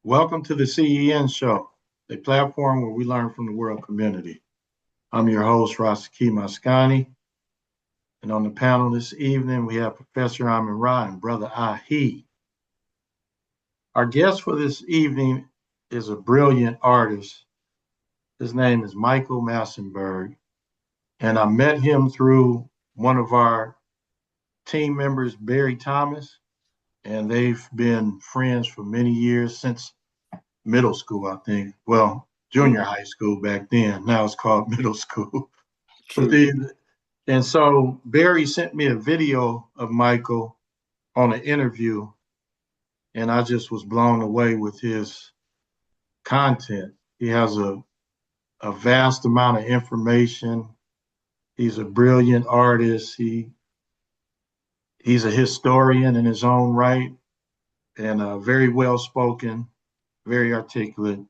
Welcome to the CEN show, a platform where we learn from the world community. I'm your host, Rashaki Maskani, and on the panel this evening, we have Professor Rahh and Brother Rahh. Our guest for this evening is a brilliant artist. His name is Michael Massenburg, and I met him through one of our team members, Barry Thomas, and they've been friends for many years, since middle school, I think. Well, junior high school back then. Now it's called middle school. And so Barry sent me a video of Michael on an interview, and I just was blown away with his content. He has a vast amount of information. He's a brilliant artist. He's a historian in his own right, and very well spoken, very articulate.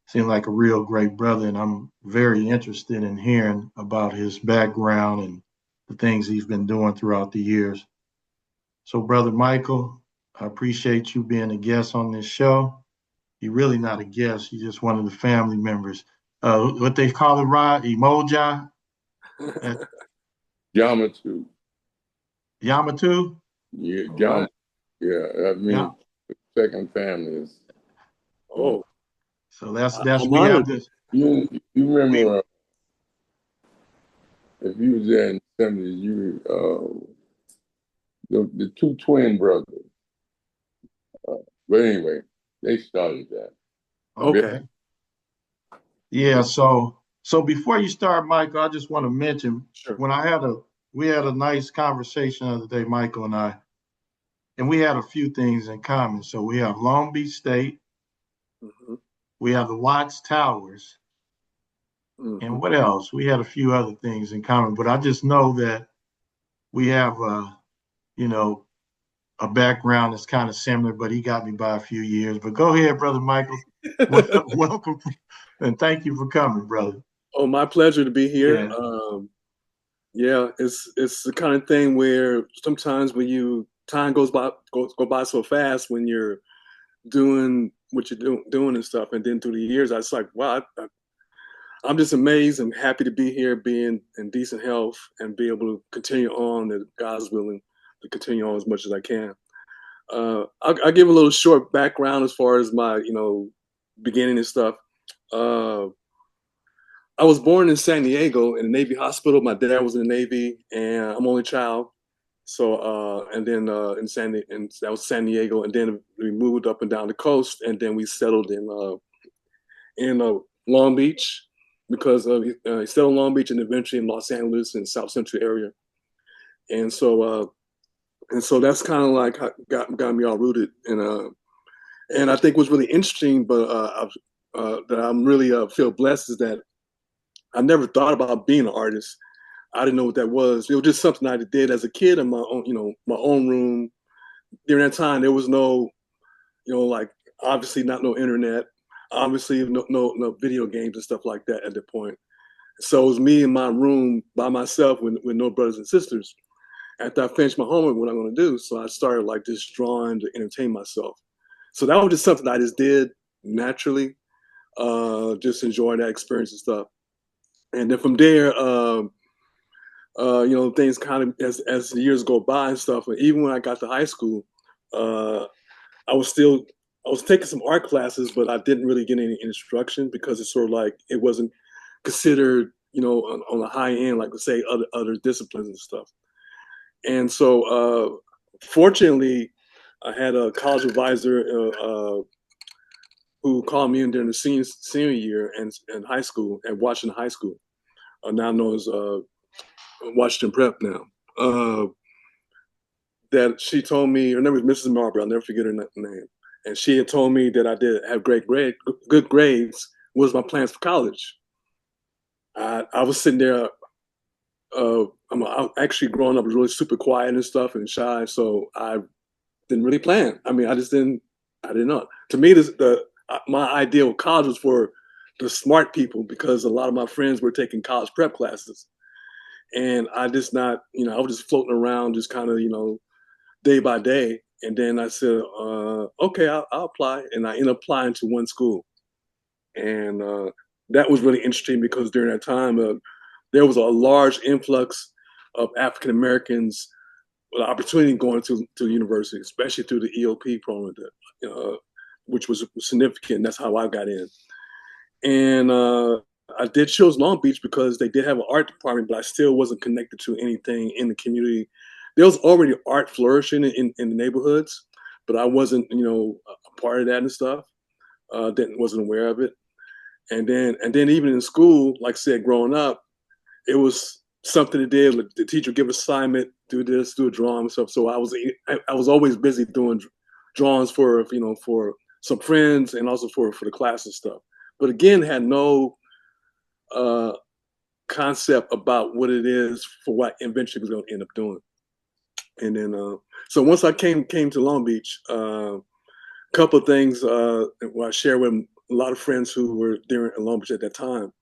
Seemed like a real great brother, and I'm very interested in hearing about his background and the things he's been doing throughout the years. So, Brother Michael, I appreciate you being a guest on this show. You're really not a guest, you're just one of the family members. What they call it, Rod? Emoji? Yamatu. Yamatu? Yeah, Yam. Yeah, I mean, second family is. Oh. So that's we have this. You remember if you was there in the 70s, the two twin brothers. But anyway, they started that. Okay. Yeah. So before you start, Michael, I just want to mention when we had a nice conversation the other day, Michael and I, and we had a few things in common. So we have Long Beach State. Mm-hmm. We have the Watts Towers. Mm-hmm. And what else? We had a few other things in common, but I just know that we have, a background that's kind of similar, but he got me by a few years. But go ahead, Brother Michael. Welcome, and thank you for coming, brother. Oh, my pleasure to be here. Yeah, it's the kind of thing where sometimes when time goes by so fast when you're doing what you're doing and stuff, and then through the years, I was like, wow, I'm just amazed and happy to be here, being in decent health, and be able to continue on, that God's willing to continue on as much as I can. I'll give a little short background as far as my, beginning and stuff. I was born in San Diego in a Navy hospital. My dad was in the Navy, and I'm only child. So, and then that was San Diego, and then we moved up and down the coast, and then we settled in Long Beach, because he settled in Long Beach, and eventually in Los Angeles and South Central area. And so that's kind of like got me all rooted. And I think what's really interesting, but that I'm really feel blessed, is that I never thought about being an artist. I didn't know what that was. It was just something I did as a kid in my own, my own room. During that time, there was no, like, obviously not no internet, obviously no video games and stuff like that at that point. So it was me in my room by myself with no brothers and sisters. After I finished my homework, what I'm going to do? So I started like just drawing to entertain myself. So that was just something I just did naturally, just enjoying that experience and stuff. And then from there, things kind of as the years go by and stuff. And even when I got to high school, I was taking some art classes, but I didn't really get any instruction, because it's sort of like it wasn't considered, on the high end, like say other disciplines and stuff. And so, fortunately, I had a college advisor who called me in during the senior year in high school, at Washington High School, now known as Washington Prep now. That she told me, her name was Mrs. Marbury, I'll never forget her name. And she had told me that I did have good grades was my plans for college. I was sitting there. I'm actually growing up really super quiet and stuff and shy, so I didn't really plan. I mean, I didn't know. To me, my idea of college was for the smart people, because a lot of my friends were taking college prep classes, and I just not, I was just floating around, just kind of, day by day. And then I said, okay, I'll apply. And I ended up applying to one school. And that was really interesting because during that time, there was a large influx of African Americans with opportunity going to university, especially through the EOP program, which was significant. That's how I got in. And I did choose Long Beach because they did have an art department, but I still wasn't connected to anything in the community. There was already art flourishing in the neighborhoods, but I wasn't, a part of that and stuff. Wasn't aware of it. And then even in school, like I said, growing up, it was something to do. Like the teacher would give assignment, do this, do a drawing and stuff. So I was always busy doing drawings for some friends and also for the class and stuff. But again, had no concept about what it is for what eventually was going to end up doing. And then so once I came to Long Beach, a couple of things I shared with a lot of friends who were there in Long Beach at that time,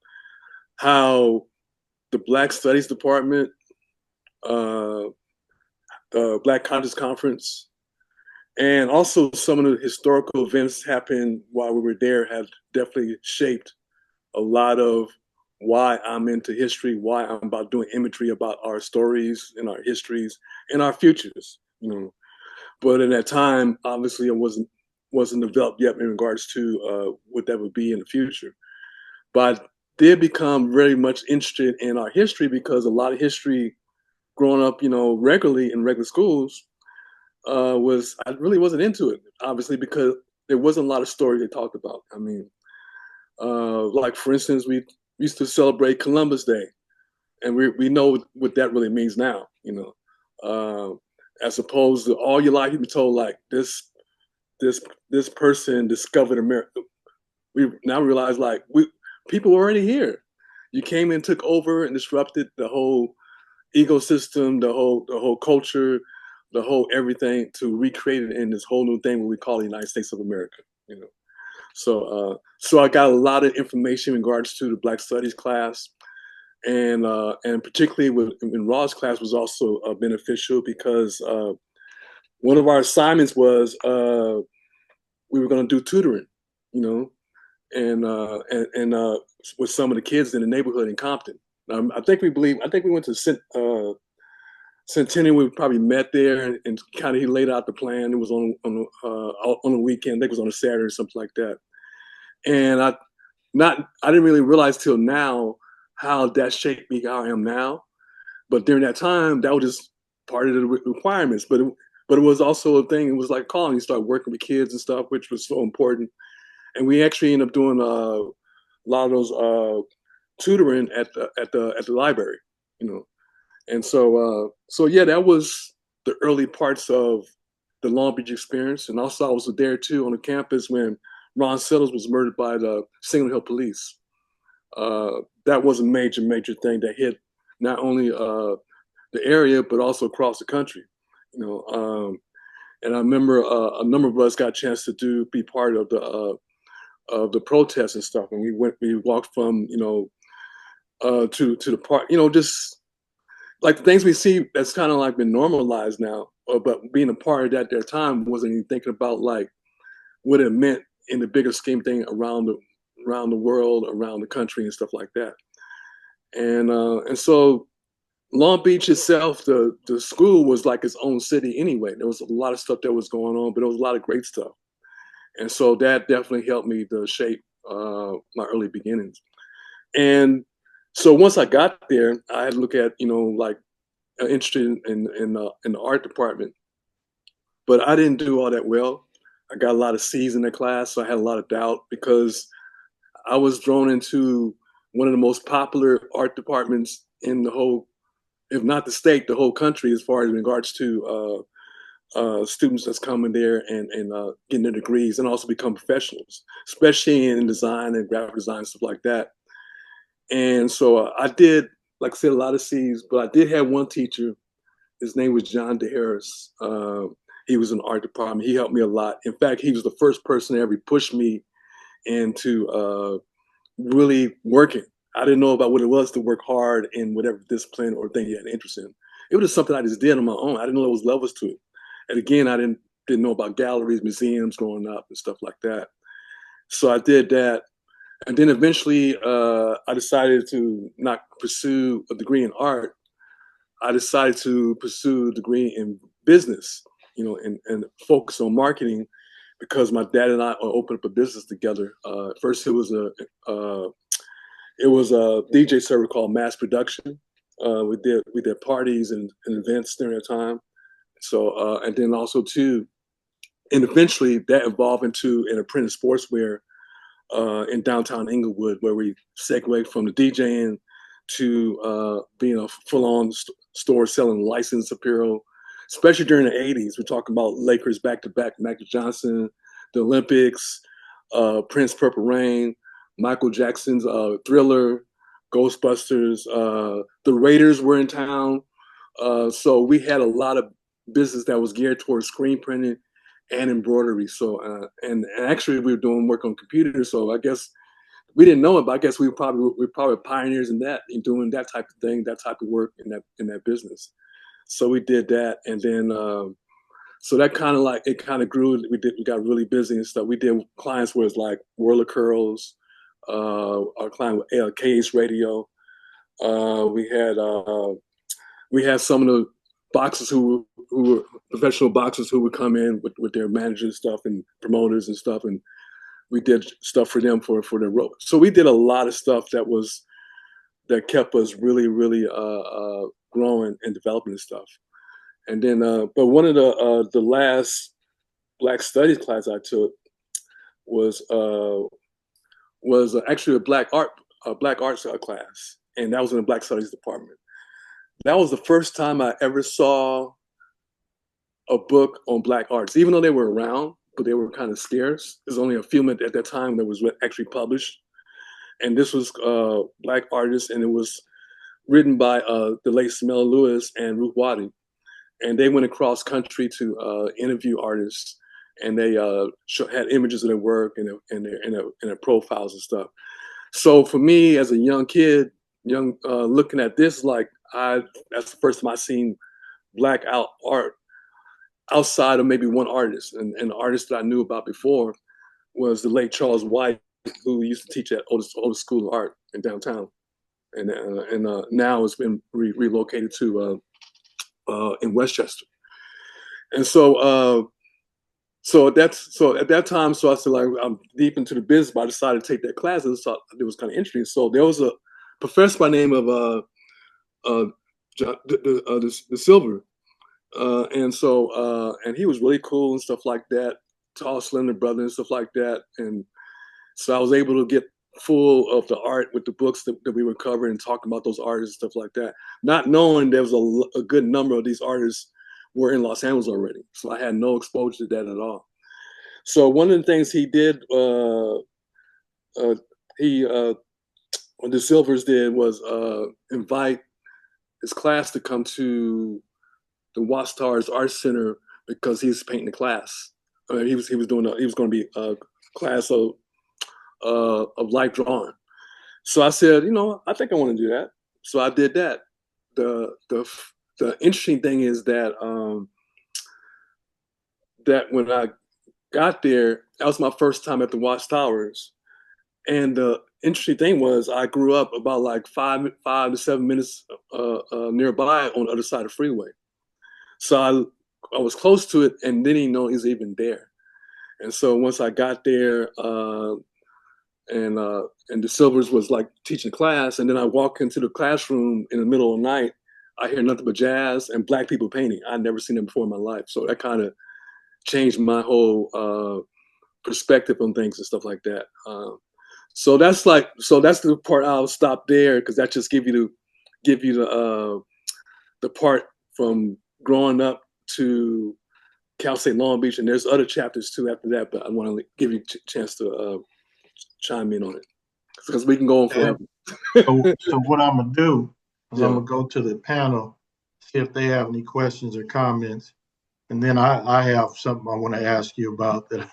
how the Black Studies Department, the Black Conscious Conference, and also some of the historical events happened while we were there have definitely shaped a lot of why I'm into history, why I'm about doing imagery about our stories and our histories and our futures. But in that time, obviously, it wasn't developed yet in regards to what that would be in the future. But I did become very much interested in our history because a lot of history growing up, regularly in regular schools, I really wasn't into it, obviously, because there wasn't a lot of stories they talked about. I mean, like for instance, we used to celebrate Columbus Day, and we know what that really means now, as opposed to all your life you've been told like this person discovered America. We now realize like people were already here. You came and took over and disrupted the whole ecosystem, the whole culture, the whole everything to recreate it in this whole new thing what we call the United States of America. So I got a lot of information in regards to the Black Studies class, and particularly in Rahh's class was also beneficial because one of our assignments was we were going to do tutoring, and with some of the kids in the neighborhood in Compton. I think we went to Centennial. We probably met there and kind of he laid out the plan. It was on a weekend. I think it was on a Saturday or something like that. And I didn't really realize till now how that shaped me how I am now. But during that time, that was just part of the requirements. But it was also a thing. It was like calling. You start working with kids and stuff, which was so important. And we actually ended up doing a lot of those tutoring at the library, And so yeah, that was the early parts of the Long Beach experience. And also I was there too on the campus when Ron Sellers was murdered by the Signal Hill Police. That was a major thing that hit not only the area but also across the country. And I remember a number of us got a chance to be part of the protests and stuff. And we walked from to the park, just like the things we see that's kind of like been normalized now. But being a part of that at that time wasn't even thinking about like what it meant in the bigger scheme thing around the world, around the country and stuff like that. And so Long Beach itself, the school was like its own city anyway. There was a lot of stuff that was going on, but there was a lot of great stuff. And so that definitely helped me to shape my early beginnings. And so once I got there, I had to look at, like interested in the art department, but I didn't do all that well. I got a lot of C's in the class, so I had a lot of doubt because I was drawn into one of the most popular art departments in the whole, if not the state, the whole country, as far as in regards to students that's coming there and getting their degrees and also become professionals, especially in design and graphic design, stuff like that. And so I did, like I said, a lot of C's, but I did have one teacher. His name was John DeHarris. He was in the art department. He helped me a lot. In fact, he was the first person to ever push me into really working. I didn't know about what it was to work hard in whatever discipline or thing you had an interest in. It was just something I just did on my own. I didn't know there was levels to it. And again, I didn't didn't know about galleries, museums growing up and stuff like that. So I did that. And then eventually I decided to not pursue a degree in art. I decided to pursue a degree in business, and focus on marketing, because my dad and I opened up a business together. First, it was a DJ server called Mass Production. We did parties and events during that time. So and then also too, and eventually that evolved into an apprentice sportswear in downtown Inglewood, where we segued from the DJing to being a full-on store selling licensed apparel, especially during the 80s. We're talking about Lakers back-to-back, Magic Johnson, the Olympics, Prince Purple Rain, Michael Jackson's Thriller, Ghostbusters. The Raiders were in town. So we had a lot of business that was geared towards screen printing and embroidery. So and actually we were doing work on computers. So I guess we didn't know it, but I guess we were probably pioneers in that, in doing that type of thing, that type of work in that business. So we did that, and then so that kind of grew. We got really busy and stuff. We did clients where it's like World of Curls, our client with KH Radio. We had some of the boxers who were professional boxers who would come in with their managers and stuff and promoters and stuff, and we did stuff for them for their road. So we did a lot of stuff that kept us really growing and developing and stuff. And then, but one of the last Black Studies class I took was actually a Black arts class, and that was in the Black Studies department. That was the first time I ever saw a book on Black arts, even though they were around, but they were kind of scarce. There's only a few at that time that was actually published. And this was Black artists, and it was written by the late Samela Lewis and Ruth Waddy. And they went across country to interview artists, and they had images of their work and their profiles and stuff. So for me, as a young kid, looking at this, that's the first time I seen Black art outside of maybe one artist. And the artist that I knew about before was the late Charles White, who used to teach at oldest School of Art in downtown. And now it's been relocated to in Westchester. And so at that time, so I said, like, I'm deep into the business, but I decided to take that class, and thought it was kind of interesting. So there was a professor by the name of the Silver, and he was really cool and stuff like that, tall, slender brother and stuff like that. And so I was able to get full of the art with the books that we were covering and talking about those artists and stuff like that, not knowing there was a good number of these artists were in Los Angeles already. So I had no exposure to that at all. So one of the things he did, what the Silvers did was invite his class to come to the Watchtowers Art Center, because he was painting the class. He was going to be a class of light drawing. So I said, I think I want to do that. So I did that. The interesting thing is that that when I got there, that was my first time at the Watchtowers. And the interesting thing was I grew up about like 5 to 7 minutes nearby on the other side of the freeway. So I was close to it and didn't even know it was even there. And so once I got there, and the Silvers was like teaching class, and then I walk into the classroom in the middle of the night, I hear nothing but jazz and Black people painting. I'd never seen them before in my life. So that kind of changed my whole perspective on things and stuff like that. So that's the part I'll stop there, because that just give you the part from growing up to Cal State Long Beach, and there's other chapters too after that, but I want to give you a chance to chime in on it, because we can go on forever. So what I'm gonna do is I'm gonna go to the panel, see if they have any questions or comments, and then I have something I want to ask you about that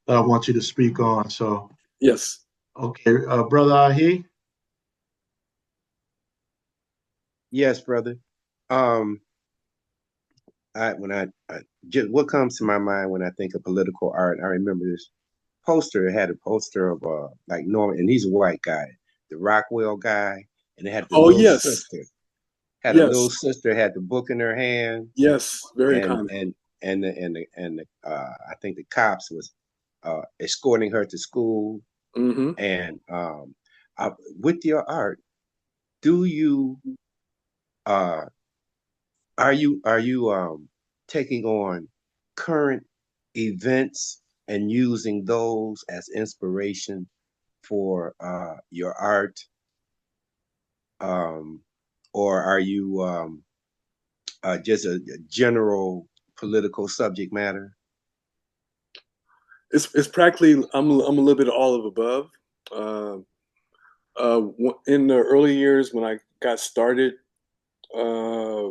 I want you to speak on. So yes. Okay, Brother Ahi. Yes, brother. I just what comes to my mind when I think of political art, I remember this poster. It had a poster of like Norman, and he's a white guy, the Rockwell guy, and it had the Oh little yes, sister. Had a yes, little sister, had the book in her hand, yes, very and common. I think the cops was escorting her to school. Hmm. And with your art, do you uh are you taking on current events and using those as inspiration for your art, um or are you just a general political subject matter? It's practically I'm a little bit all of above. In the early years when I got started, uh,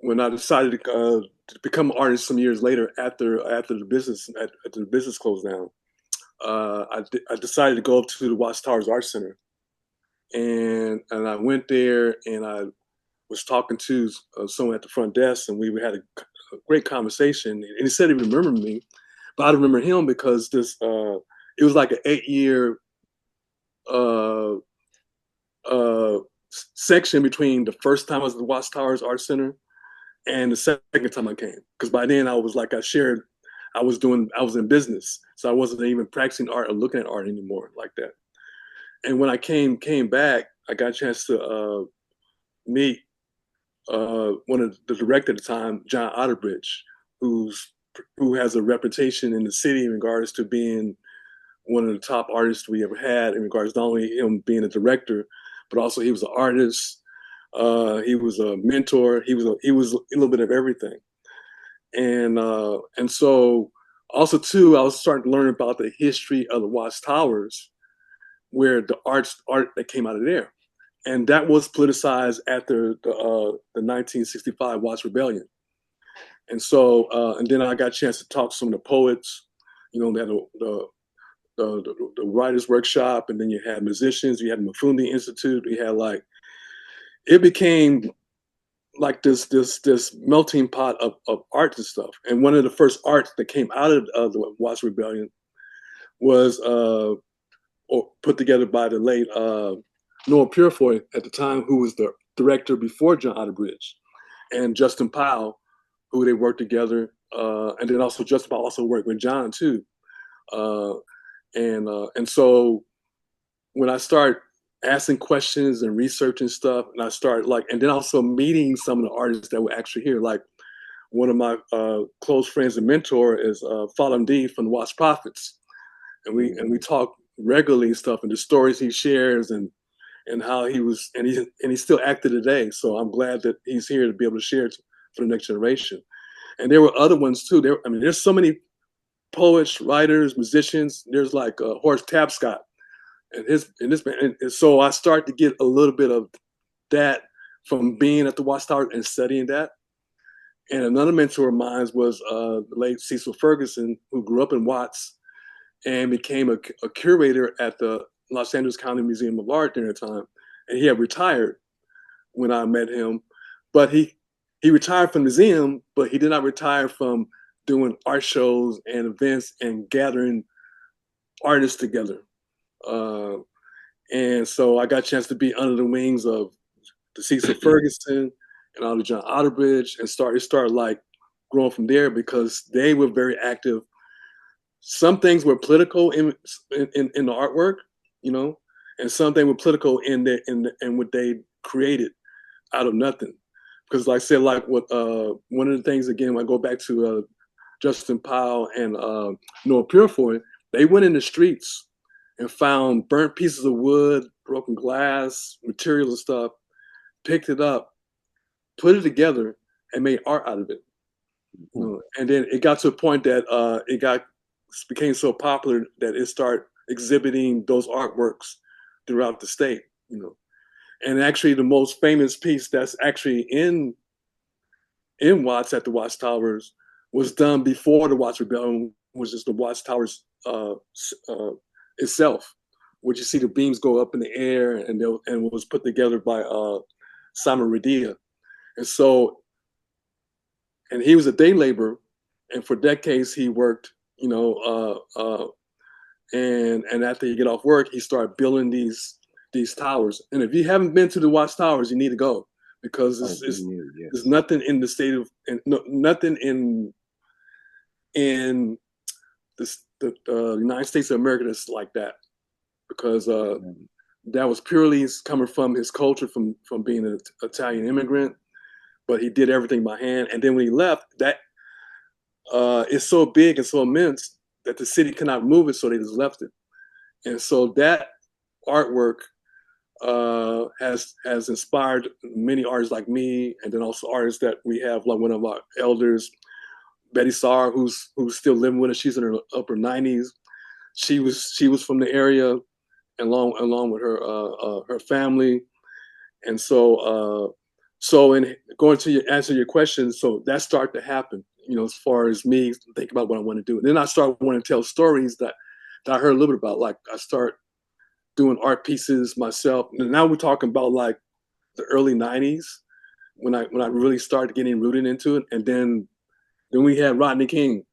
when I decided to become an artist some years later after the business closed down, I decided to go up to the Watts Towers Art Center, and I went there and I was talking to someone at the front desk, and we had a great conversation. And he said he remembered me, but I remember him because it was like an 8 year uh, uh, section between the first time I was at the Watts Towers Art Center and the second time I came. Because by then I was like I was in business, so I wasn't even practicing art or looking at art anymore like that. And when I came back, I got a chance to meet one of the director at the time, John Otterbridge, who has a reputation in the city in regards to being one of the top artists we ever had in regards to not only him being a director, but also he was an artist. He was a mentor. He was a little bit of everything. And so also too, I was starting to learn about the history of the Watts Towers, where the art that came out of there, and that was politicized after the 1965 Watts Rebellion. And so and then I got a chance to talk to some of the poets. You know, they had the writers workshop, and then you had musicians, you had the Mafundi Institute, you had like it became like this melting pot of art and stuff. And one of the first arts that came out of the Watts Rebellion was or put together by the late Noah Purifoy at the time, who was the director before John Otterbridge, and Justin Powell, who they worked together. And then also Justin Powell also worked with John too. Uh, and so when I start asking questions and researching stuff, and I start like, and then also meeting some of the artists that were actually here, like one of my close friends and mentor is Falam D from the Watts Prophets, and we talk regularly and stuff, and the stories he shares, and how he was, and he's still active today. So I'm glad that he's here to be able to share it for the next generation. And there were other ones too. I mean, there's so many poets, writers, musicians. There's like Horace Tapscott and this band. And so I start to get a little bit of that from being at the Watchtower and studying that. And another mentor of mine was the late Cecil Ferguson, who grew up in Watts and became a curator at the Los Angeles County Museum of Art during the time. And he had retired when I met him, but he retired from the museum, but he did not retire from doing art shows and events and gathering artists together. Uh, and so I got a chance to be under the wings of the Cecil Ferguson and all the John Otterbridge, and started like growing from there because they were very active. Some things were political in the artwork, you know, and some things were political in what they created out of nothing. Because like I said, like what one of the things again, when I go back to Justin Powell and Noah Purifoy, they went in the streets and found burnt pieces of wood, broken glass, materials and stuff, picked it up, put it together, and made art out of it. You know? And then it got to a point that became so popular that it started exhibiting those artworks throughout the state. You know, and actually the most famous piece that's actually in Watts at the Watts Towers was done before the Watts Rebellion, which is the Watts Towers itself, which you see the beams go up in the air, and was put together by Simon Radia. And so and he was a day laborer, and for decades he worked, and after he get off work, he started building these towers. And if you haven't been to the Watch Towers, you need to go, because there's nothing in the state of, and nothing in the United States of America that's like that, because that was purely coming from his culture, from being an Italian immigrant, but he did everything by hand. And then when he left, that is so big and so immense that the city cannot move it, so they just left it. And so that artwork has inspired many artists like me, and then also artists that we have, like one of our elders, Betty Sarr, who's still living with us. She's in her upper 90s. She was from the area, along with her family. And so in going to answer your question, so that started to happen, as far as me thinking about what I want to do. And then I started wanting to tell stories that I heard a little bit about. Like, I start doing art pieces myself. And now we're talking about like the early 90s, when I really started getting rooted into it. And then we had Rodney King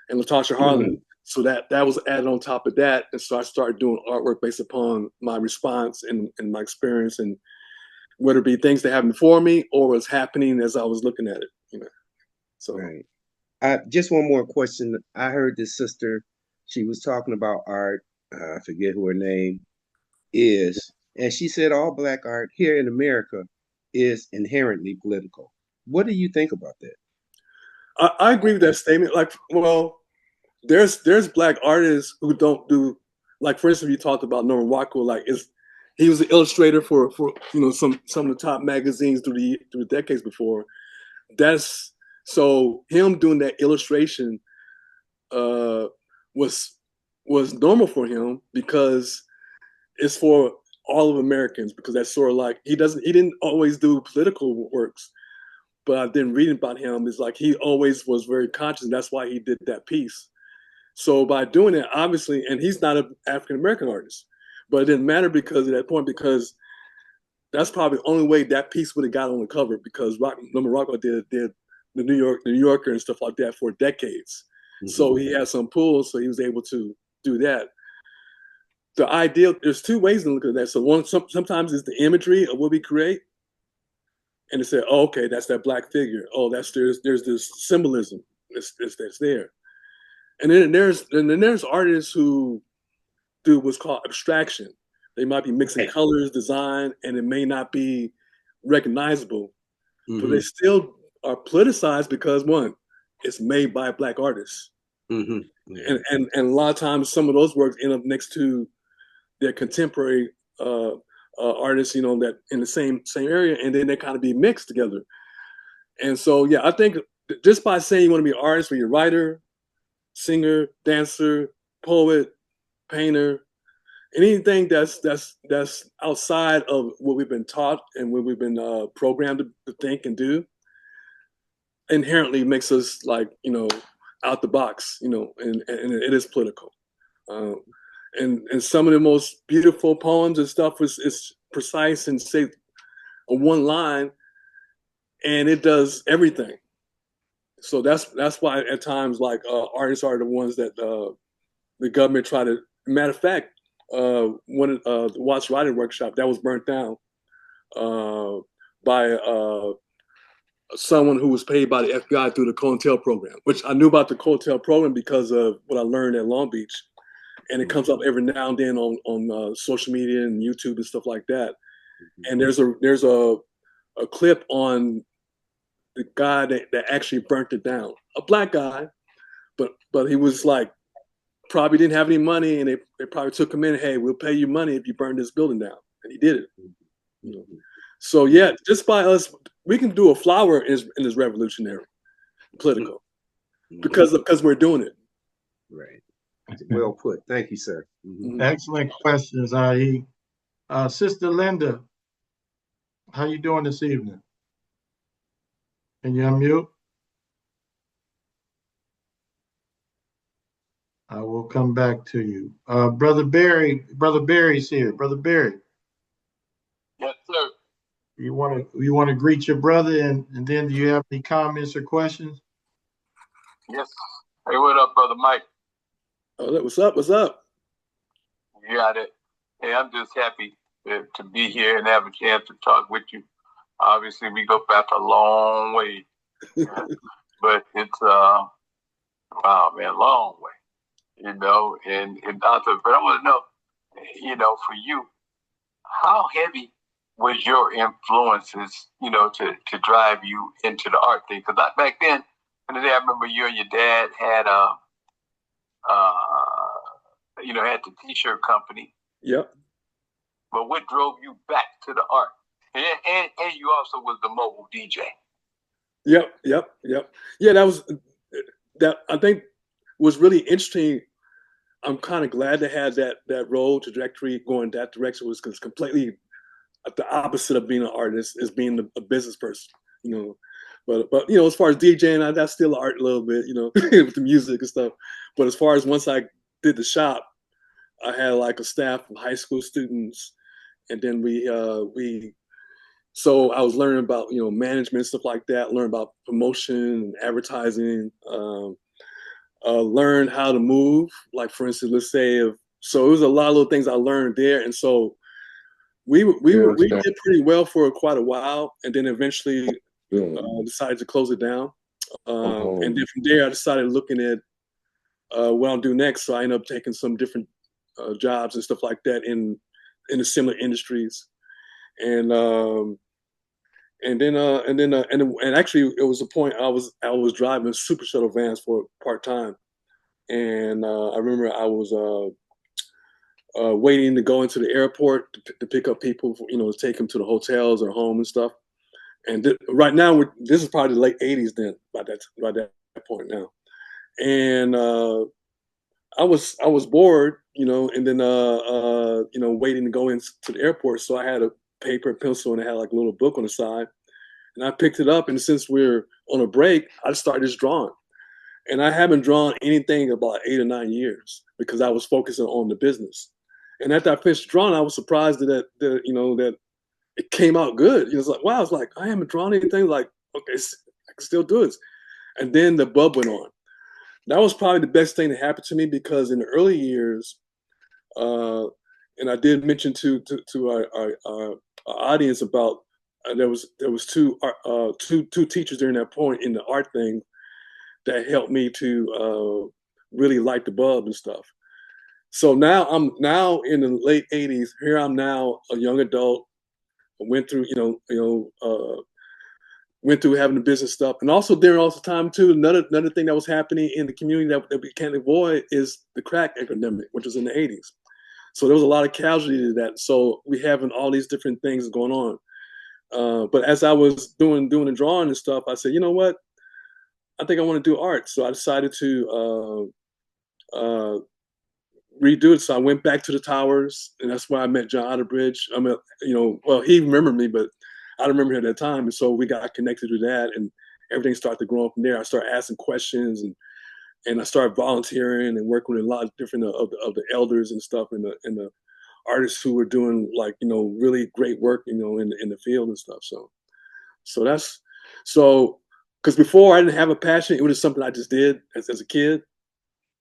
and Latasha Harlan. So that was added on top of that. And so I started doing artwork based upon my response and my experience, and whether it be things that happened before me or was happening as I was looking at it. So right. Just one more question. I heard this sister, she was talking about art. I forget who her name is. And she said all Black art here in America is inherently political. What do you think about that? I agree with that statement. Like, well, there's Black artists who don't do, like, for instance, you talked about Norman Rockwell. Like, he was an illustrator for some of the top magazines through the decades before. So him doing that illustration was normal for him, because it's for all of Americans, because that's sort of like, he didn't always do political works, but I've been reading about him, is like he always was very conscious, and that's why he did that piece. So by doing it, obviously, and he's not an African American artist, but it didn't matter because at that point, because that's probably the only way that piece would have got on the cover, because Norman Rockwell did the New Yorker and stuff like that for decades. Mm-hmm. So he had some pull, so he was able to do that. The ideal, there's two ways to look at that. So one, sometimes it's the imagery of what we create, and they say, oh, okay, that's that Black figure. Oh, there's this symbolism that's there. And then there's artists who do what's called abstraction. They might be mixing colors, design, and it may not be recognizable, but they still are politicized because, one, it's made by Black artists. And a lot of times some of those works end up next to their contemporary artists, that in the same area, and then they kind of be mixed together. And so, yeah, I think just by saying you want to be an artist, or you're a writer, singer, dancer, poet, painter, anything that's outside of what we've been taught and what we've been programmed to think and do, inherently makes us, like, out the box, and it is political. And some of the most beautiful poems and stuff is precise and say a one line, and it does everything. So that's why at times, like, artists are the ones that the government try to. Matter of fact, one of the Watts Writing Workshop that was burnt down by someone who was paid by the FBI through the COINTEL program, which I knew about the COINTEL program because of what I learned at Long Beach, and it comes up every now and then on social media and YouTube and stuff like that. And there's a clip on the guy that actually burnt it down, a Black guy, but he was like, probably didn't have any money, and they probably took him in. Hey, we'll pay you money if you burn this building down, and he did it. So yeah, just by us, we can do a flower in this revolutionary, political, because we're doing it. Right. Well put. Thank you, sir. Excellent questions, IE. Sister Lynda, how you doing this evening? Can you unmute? I will come back to you. Brother Barry's here. Brother Barry. Yes, sir. You want to greet your brother, and then do you have any comments or questions? Yes. Hey, what up, brother Mike? Oh, what's up? What's up? You got it. Hey, I'm just happy to be here and have a chance to talk with you. Obviously, we go back a long way, but it's wow, man, long way. And also, but I want to know, for you, how heavy was your influences, to drive you into the art thing? Because back then, in the day, I remember you and your dad had had the T-shirt company. Yep. But what drove you back to the art? And you also was the mobile DJ. Yep. Yeah, that I think was really interesting. I'm kind of glad to have that role trajectory going that direction was because completely the opposite of being an artist is being a business person, you know. But as far as DJing, that's still art a little bit, with the music and stuff. But as far as once I did the shop, I had like a staff of high school students, and then so I was learning about management, stuff like that. Learn about promotion and advertising. Learn how to move. Like for instance, let's say so it was a lot of little things I learned there, and so we did pretty well for quite a while, and then eventually decided to close it down. And then from there, I decided looking at what I'll do next. So I ended up taking some different jobs and stuff like that in the similar industries, and actually it was a point I was driving super shuttle vans for part time, and I remember I was waiting to go into the airport to pick up people, to take them to the hotels or home and stuff. And right now, this is probably the late '80s then, by that point now. And I was bored, and then waiting to go into the airport. So I had a paper and pencil, and I had like a little book on the side, and I picked it up. And since we're on a break, I started just drawing. And I haven't drawn anything about 8 or 9 years because I was focusing on the business. And after I finished drawing, I was surprised that it came out good. It was like, wow, I was like, I haven't drawn anything. Like, okay, I can still do this. And then the bub went on. That was probably the best thing that happened to me because in the early years, and I did mention to our audience about there was two teachers during that point in the art thing that helped me to really light the bulb and stuff. So now I'm in the late '80s. Here I'm now a young adult. I went through went through having the business stuff, and also during all the time too. Another thing that was happening in the community that we can't avoid is the crack epidemic, which was in the '80s. So there was a lot of casualty to that. So we having all these different things going on. But as I was doing the drawing and stuff, I said, you know what? I think I want to do art. So I decided to redo it. So I went back to the towers, and that's where I met John Otterbridge. I mean, well, he remembered me, but I don't remember him at that time. And so we got connected to that, and everything started to grow up from there. I started asking questions, and I started volunteering and working with a lot of different of the elders and stuff, and the artists who were doing like really great work, in the field and stuff. So that's because before I didn't have a passion. It was just something I just did as a kid.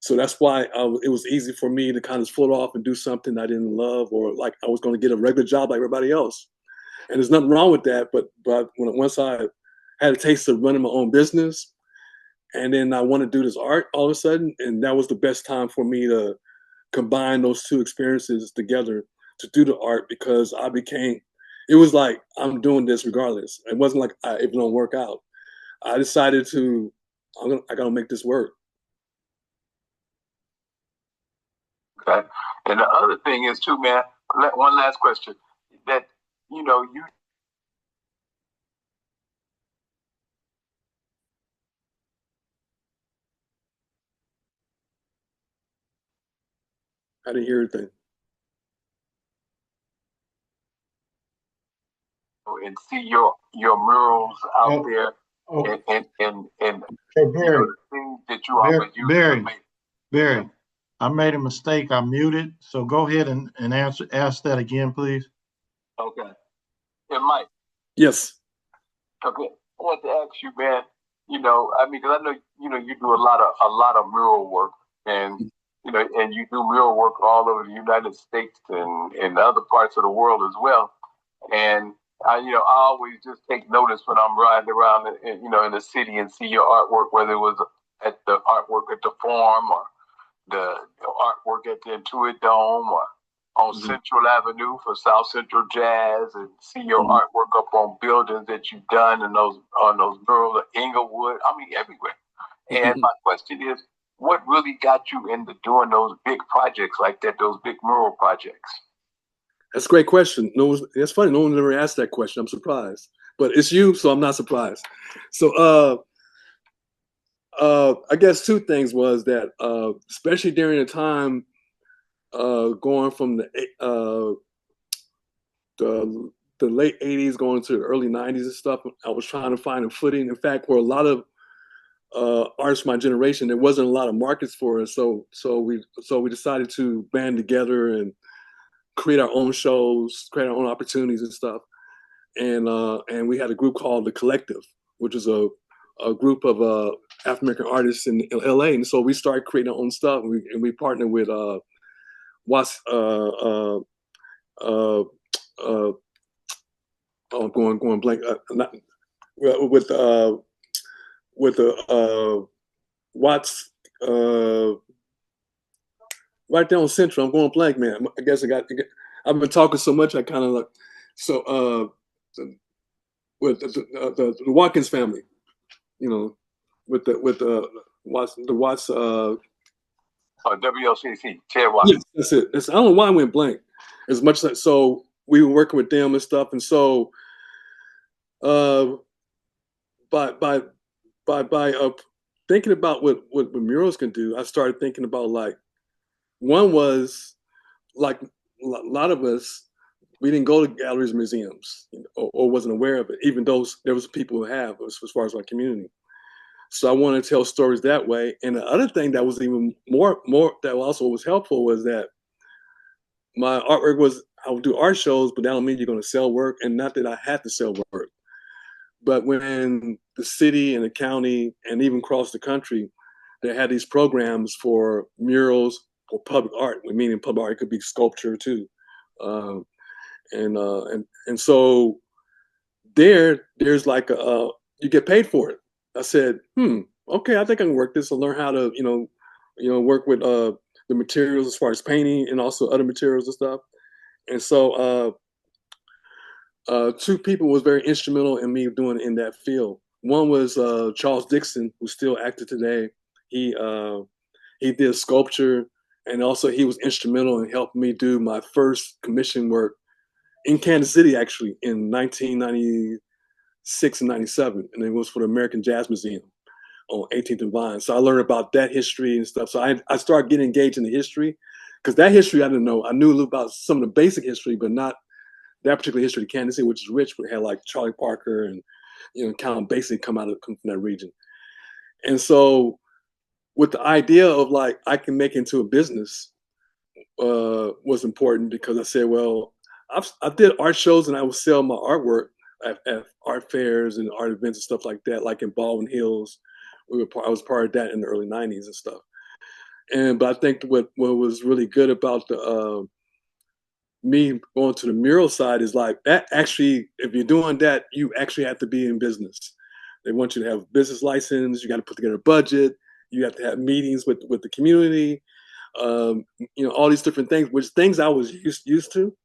So that's why it was easy for me to kind of float off and do something I didn't love, or like I was going to get a regular job like everybody else. And there's nothing wrong with that. But once I had a taste of running my own business, and then I want to do this art all of a sudden, and that was the best time for me to combine those two experiences together to do the art, because it was like, I'm doing this regardless. It wasn't like if it don't work out. I decided I gotta make this work. Okay. And the other thing is too, man, one last question, that, you I didn't hear anything. and see your murals out there, and Hey, Barry, the things that you always use to make. Barry, I made a mistake. I muted. So go ahead and ask that again, please. Okay. And Mike. Yes. Okay. I want to ask you, man, I mean, because I know, you do a lot of mural work, and and you do mural work all over the United States and other parts of the world as well. And I always just take notice when I'm riding around, in the city and see your artwork, whether it was at the artwork at the Forum or the artwork at the Intuit Dome or on Central Avenue for South Central Jazz, and see your artwork up on buildings that you've done and on those murals at Inglewood. I mean, everywhere. And my question is, what really got you into doing those big projects like that, those big mural projects? That's a great question. It's funny. No one ever asked that question. I'm surprised, but it's you, so I'm not surprised. So, I guess two things was that, especially during the time, going from the late '80s going to the early '90s and stuff, I was trying to find a footing. In fact, for a lot of artists my generation, there wasn't a lot of markets for us. So we decided to band together and create our own shows, create our own opportunities and stuff. And we had a group called The Collective, which is a group of African American artists in LA. And so we started creating our own stuff. And we partnered with going blank. With Watts, right there on Central. I'm going blank, man. I guess I've been talking so much. I kind of like, so with the Watkins family, with the Watts, WLCC, Ted Watkins. Yes, that's it. I don't know why I went blank. As much as so we were working with them and stuff, and so by thinking about what murals can do, I started thinking about, like, one was, like, a lot of us, we didn't go to galleries and museums, or wasn't aware of it, even though there was people who have, as far as my community. So I wanted to tell stories that way. And the other thing that was even more that also was helpful was that my artwork was, I would do art shows, but that don't mean you're going to sell work. And not that I had to sell work, but when the city and the county and even across the country, they had these programs for murals or public art, meaning public art could be sculpture too. And so there's like you get paid for it. I said, okay, I think I can work this and learn how to, work with the materials as far as painting and also other materials and stuff. And so two people was very instrumental in me doing it in that field. One was Charles Dixon, who's still active today. He did sculpture, and also he was instrumental in helping me do my first commission work in Kansas City, actually, in 1996 and 97. And it was for the American Jazz Museum on 18th and Vine. So I learned about that history and stuff. So I started getting engaged in the history, because that history I didn't know. I knew a little about some of the basic history, but not that particular history of Kansas City, which is rich. We had like Charlie Parker and, kind of basically come from that region. And so with the idea of, like, I can make it into a business was important, because I said, well, I did art shows and I would sell my artwork at art fairs and art events and stuff like that, like in Baldwin Hills. I was part of that in the early 90s and stuff. But I think what was really good about me going to the mural side is, like, that actually, if you're doing that, you actually have to be in business. They want you to have a business license. You got to put together a budget. You have to have meetings with the community. All these different things, which things I was used to,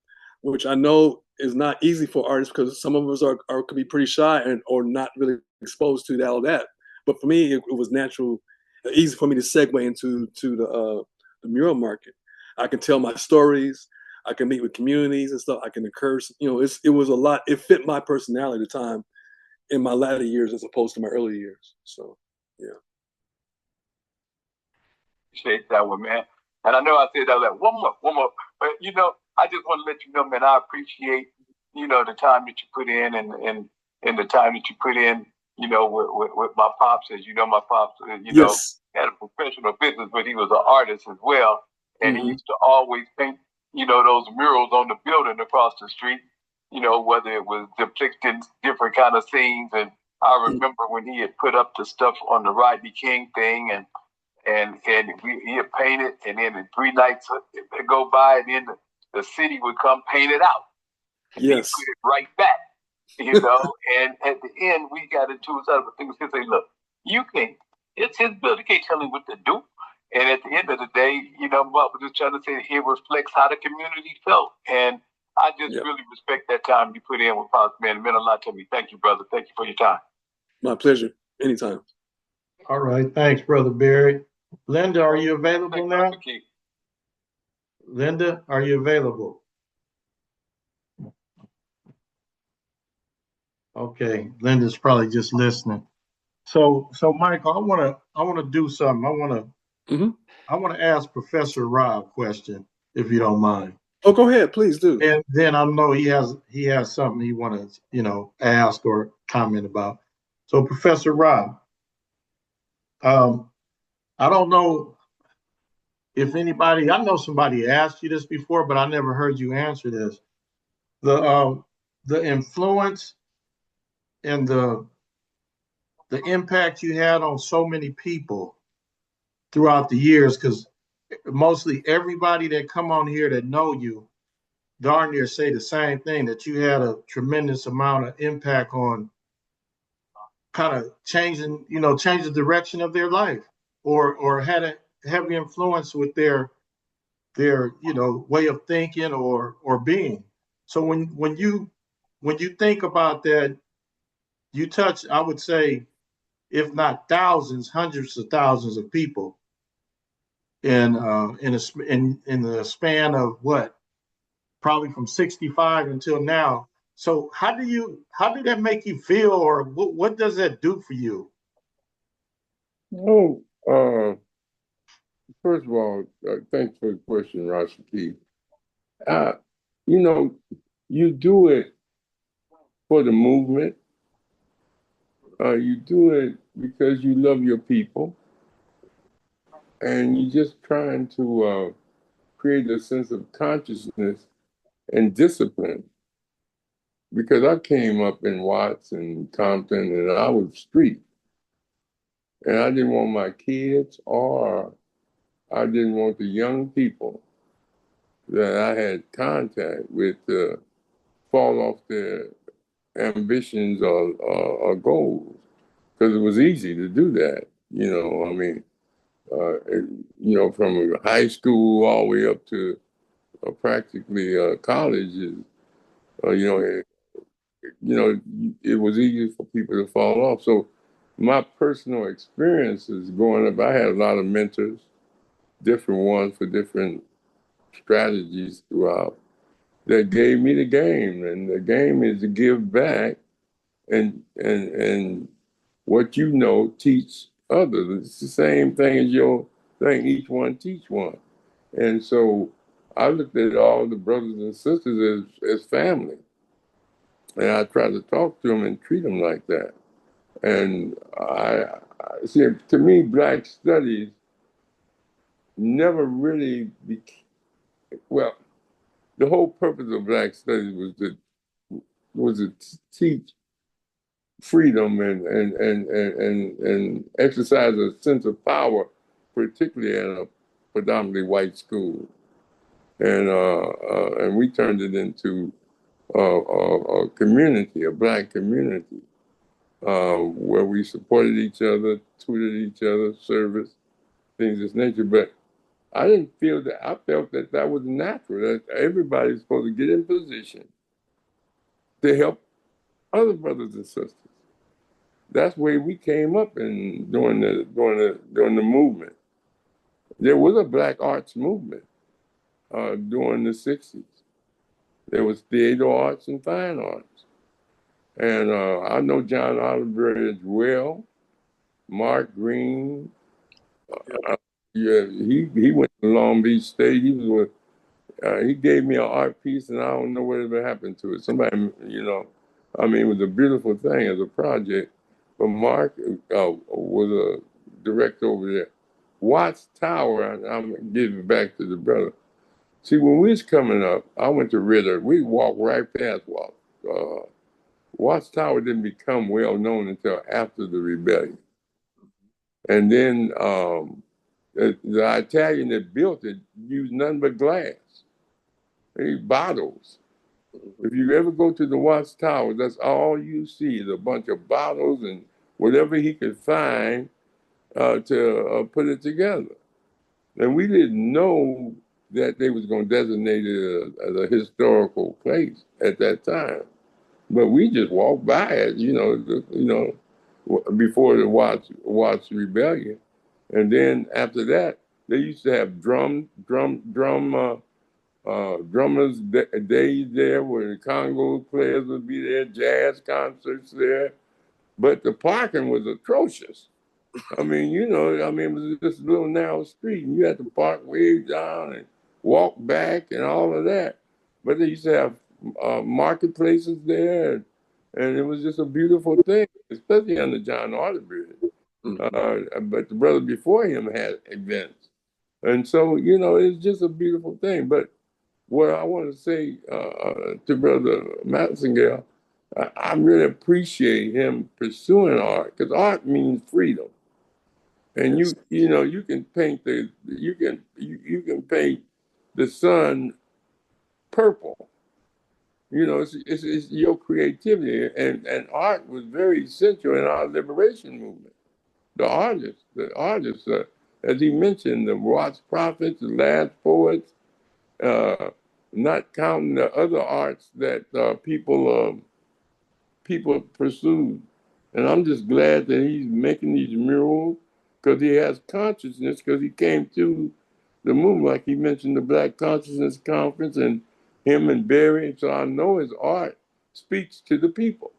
which I know is not easy for artists, because some of us could be pretty shy or not really exposed to all that. But for me, it was natural, easy for me to segue into the mural market. I can tell my stories. I can meet with communities and stuff. I can encourage. It was a lot. It fit my personality at the time in my latter years as opposed to my early years. So, yeah. Appreciate that one, man. And I know I said that, like, one more. But, I just want to let you know, man, I appreciate, the time that you put in and the time that you put in, with my pops. As you know, my pops, Yes. had a professional business, but he was an artist as well. And he used to always paint, those murals on the building across the street, whether it was depicting different kind of scenes. And I remember when he had put up the stuff on the Rodney King thing, and he had painted, and then 3 nights would go by, and then the city would come paint it out. And Yes. he put it right back, you know. And at the end, we got into other things. He said, "Look, you can't. It's his building. You can't tell him what to do." And at the end of the day, you know, what we're just trying to say, it reflects how the community felt. And I just really respect that time you put in with Pops, man. It meant a lot to me. Thank you, brother. Thank you for your time. My pleasure. Anytime. All right. Thanks, Brother Barry. Lynda, are you available now? Lynda, are you available? Okay, Lynda's probably just listening. So Michael, I wanna do something. I wanna ask Professor Rahh a question, if you don't mind. Oh, go ahead, please do. And then I know he has something he wanna, ask or comment about. So Professor Rahh, I don't know if anybody, I know somebody asked you this before, but I never heard you answer this. The influence and the impact you had on so many people throughout the years, because mostly everybody that come on here that know you darn near say the same thing, that you had a tremendous amount of impact on kind of changing the direction of their life, or had a heavy influence with their way of thinking or being. So when you think about that, you touch, I would say, if not thousands, hundreds of thousands of people in the span of what, probably from 65 until now. So how did that make you feel, or what does that do for you? Oh, first of all, thanks for the question, Rashaki. You know, you do it for the movement. You do it because you love your people, and you're just trying to create a sense of consciousness and discipline. Because I came up in Watts and Compton, and I was street, and I didn't want my kids, or I didn't want the young people that I had contact with to fall off their ambitions or goals, because it was easy to do that. I mean, from high school all the way up to practically college, it was easy for people to fall off. So my personal experiences growing up, I had a lot of mentors, different ones for different strategies throughout, that gave me the game. And the game is to give back and what you know, teach others. It's the same thing as your thing, each one teach one. And so I looked at all the brothers and sisters as family. And I try to talk to them and treat them like that. And I see, to me, Black studies never really well, the whole purpose of Black studies was to teach freedom and exercise a sense of power, particularly in a predominantly white school. And we turned it into a community, a Black community, where we supported each other, tutored each other, service, things of this nature. But I didn't feel that. I felt that was natural, that everybody's supposed to get in position to help other brothers and sisters. That's the way we came up in during the movement. There was a Black arts movement during the 60s. There was theater arts and fine arts. And I know John Oliver as well, Mark Green. He went to Long Beach State. He gave me an art piece, and I don't know whatever happened to it. Somebody, it was a beautiful thing as a project. But Mark was a director over there. Watts Tower, and I'm giving it back to the brother. See, when we was coming up, I went to Ritter. We walked right past Watchtower didn't become well known until after the rebellion. And then the Italian that built it used nothing but glass, bottles. If you ever go to the Watchtower, that's all you see is a bunch of bottles and whatever he could find to put it together. And we didn't know that they was going to designate it as a historical place at that time. But we just walked by it, before the Watts Rebellion. And then after that, they used to have drummers days there where the Congo players would be there, jazz concerts there. But the parking was atrocious. I mean, it was just a little narrow street, and you had to park way down and walk back and all of that. But they used to have marketplaces there, and it was just a beautiful thing, especially under John Arterburn. But the brother before him had events. And so, it's just a beautiful thing. But what I want to say to Brother Massenburg, I really appreciate him pursuing art, because art means freedom. And you can paint you can paint the sun purple. It's your creativity, and art was very essential in our liberation movement. The artists, as he mentioned, the Watts prophets, the last poets, not counting the other arts that people pursued. And I'm just glad that he's making these murals, because he has consciousness, because he came through the movement, like he mentioned the Black Consciousness Conference, and him and Barry. So I know his art speaks to the people,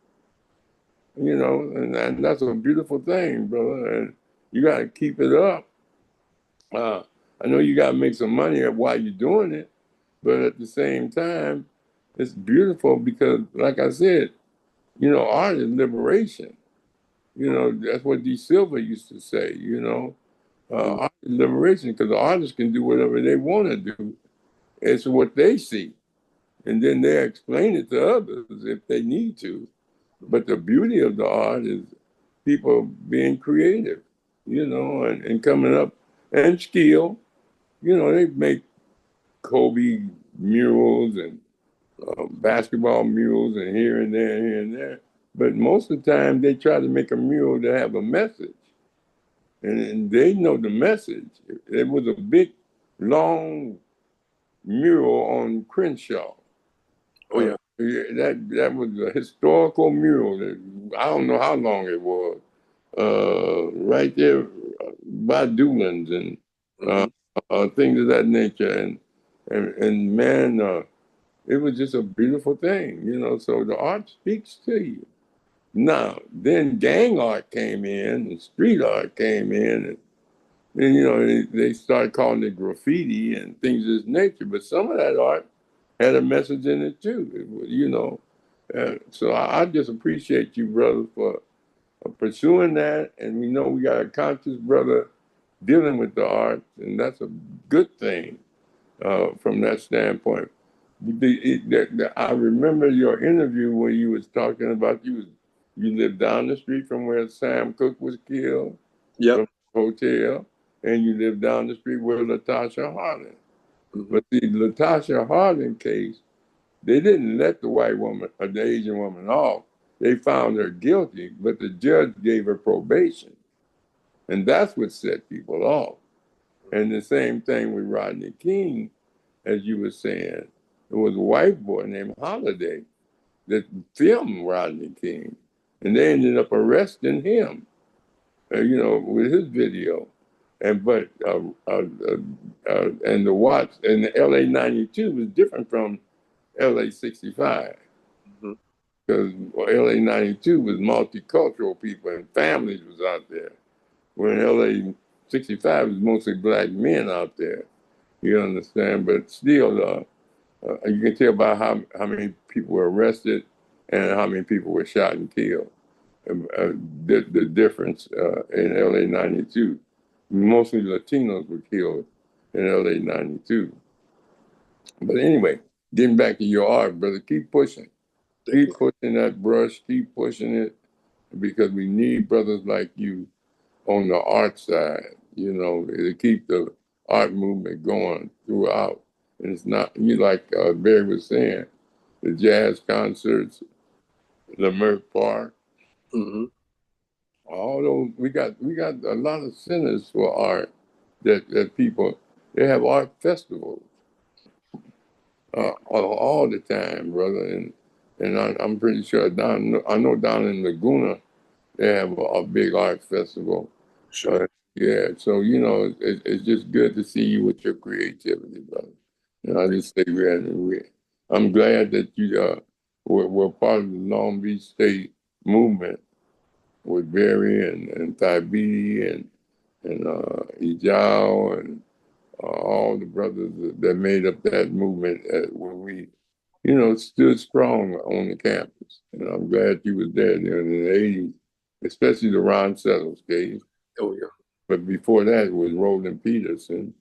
and that's a beautiful thing, brother. And you got to keep it up. I know you got to make some money while you're doing it, but at the same time, it's beautiful because, like I said, art is liberation. That's what D. Silva used to say, art is liberation, because the artists can do whatever they want to do. It's what they see. And then they explain it to others if they need to. But the beauty of the art is people being creative, and coming up, and skill. They make Kobe murals and basketball murals and here and there, here and there. But most of the time, they try to make a mural to have a message. And they know the message. It was a big, long mural on Crenshaw. Oh, yeah. That was a historical mural. I don't know how long it was. Right there by Doolan's and things of that nature. And man, it was just a beautiful thing, so the art speaks to you. Now, then gang art came in and street art came in, and they started calling it graffiti and things of this nature. But some of that art had a message in it too, So I just appreciate you, brother, for pursuing that. And we know we got a conscious brother dealing with the art, and that's a good thing from that standpoint. I remember your interview where you was talking about you lived down the street from where Sam Cooke was killed, Yep. from the hotel, and you lived down the street where Latasha Harding. But the Latasha Harding case, they didn't let the white woman or the Asian woman off. They found her guilty, but the judge gave her probation. And that's what set people off. And the same thing with Rodney King, as you were saying. There was a white boy named Holiday that filmed Rodney King, and they ended up arresting him, with his video. And the Watts and the LA 92 was different from LA 65, because LA 92 was multicultural people and families was out there, when LA 65 was mostly black men out there. You understand? But still, you can tell by how many people were arrested and how many people were shot and killed. The difference in LA 92. Mostly Latinos were killed in LA 92. But anyway, getting back to your art, brother, keep pushing. Keep pushing that brush, keep pushing it, because we need brothers like you on the art side, you know, to keep the art movement going throughout. And it's not, like Barry was saying, the jazz concerts, Leimert Park, all those, we got a lot of centers for art that people, they have art festivals all the time, brother. And I'm pretty sure I know down in Laguna, they have a big art festival. Sure. Yeah, so it's just good to see you with your creativity, brother. And I just say I'm glad that you were part of the Long Beach State movement with Barry and Tybee and Ijao and all the brothers that made up that movement when we, stood strong on the campus. And I'm glad you was there in the 80s, especially the Ron Settles days. Oh, yeah. But before that, it was Roland Peterson.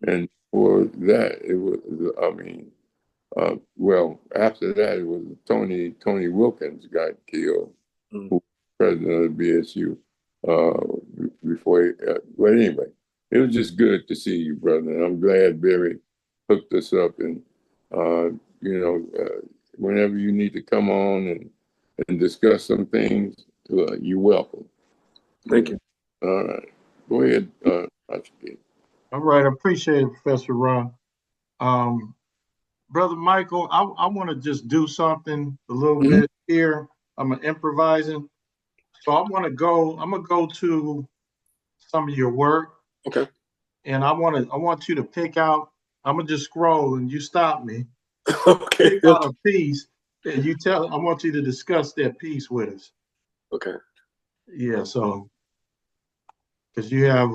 And for that, it was, after that, it was Tony Wilkins got killed, who was president of BSU before but anyway, it was just good to see you, brother. And I'm glad Barry hooked us up. And, whenever you need to come on and discuss some things, you're welcome. Thank you. All right. Go ahead, Rashaki. All right, I appreciate it, Professor Rahh. Brother Michael, I want to just do something a little bit here. I'm improvising. So I'm gonna go to some of your work. Okay. And I want you to pick out, I'm gonna just scroll and you stop me. Okay. Pick out a piece and I want you to discuss that piece with us. Okay. Yeah, so because you have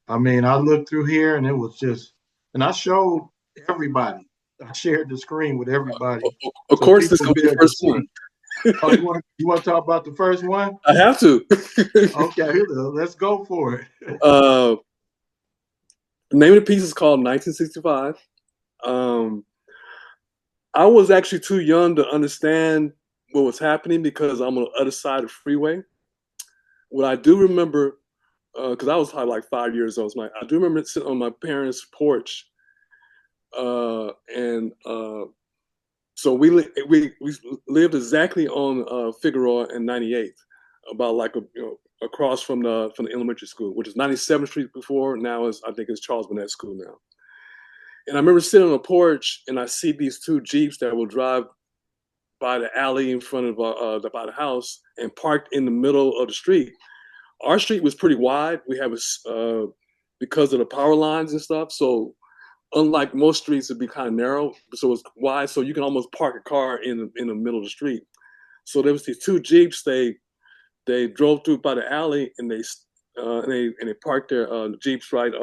I looked through here and it was just, and I showed everybody. I shared the screen with everybody. Of course, this is gonna be the first one. Oh, you want to talk about the first one? I have to. Okay, let's go for it. The name of the piece is called 1965. I was actually too young to understand what was happening because I'm on the other side of the freeway. What I do remember, because I was probably like 5 years old, I do remember sitting on my parents' porch, and so we lived exactly on Figueroa and 98th, about like across from the elementary school, which is 97th Street before. Now I think it's Charles Burnett School now. And I remember sitting on the porch and I see these two Jeeps that will drive by the alley in front of by the house and parked in the middle of the street. Our street was pretty wide. We have because of the power lines and stuff. So unlike most streets, it'd be kind of narrow. So it's wide, so you can almost park a car in the middle of the street. So there was these two Jeeps. They drove through by the alley and they parked their Jeeps right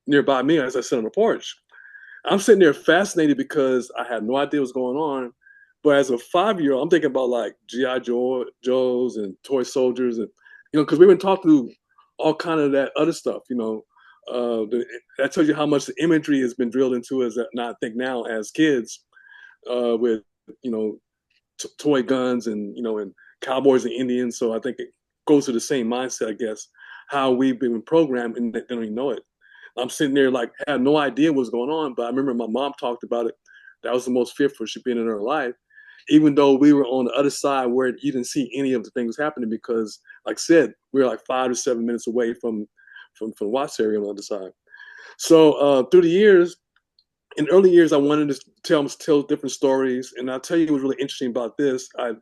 nearby me as I sat on the porch. I'm sitting there fascinated because I had no idea what's going on. But as a 5-year-old, I'm thinking about like G.I. Joes and toy soldiers, and because we've been talking through all kind of that other stuff. That tells you how much the imagery has been drilled into us. I think now as kids, with toy guns and and cowboys and Indians. So I think it goes to the same mindset, I guess, how we've been programmed and they don't even know it. I'm sitting there like had no idea what's going on, but I remember my mom talked about it. That was the most fearful she'd been in her life, even though we were on the other side where you didn't see any of the things happening because, like I said, we were like 5 to 7 minutes away from Watts area on the other side. So through the years, in the early years, I wanted to tell different stories, and I'll tell you what was really interesting about this. I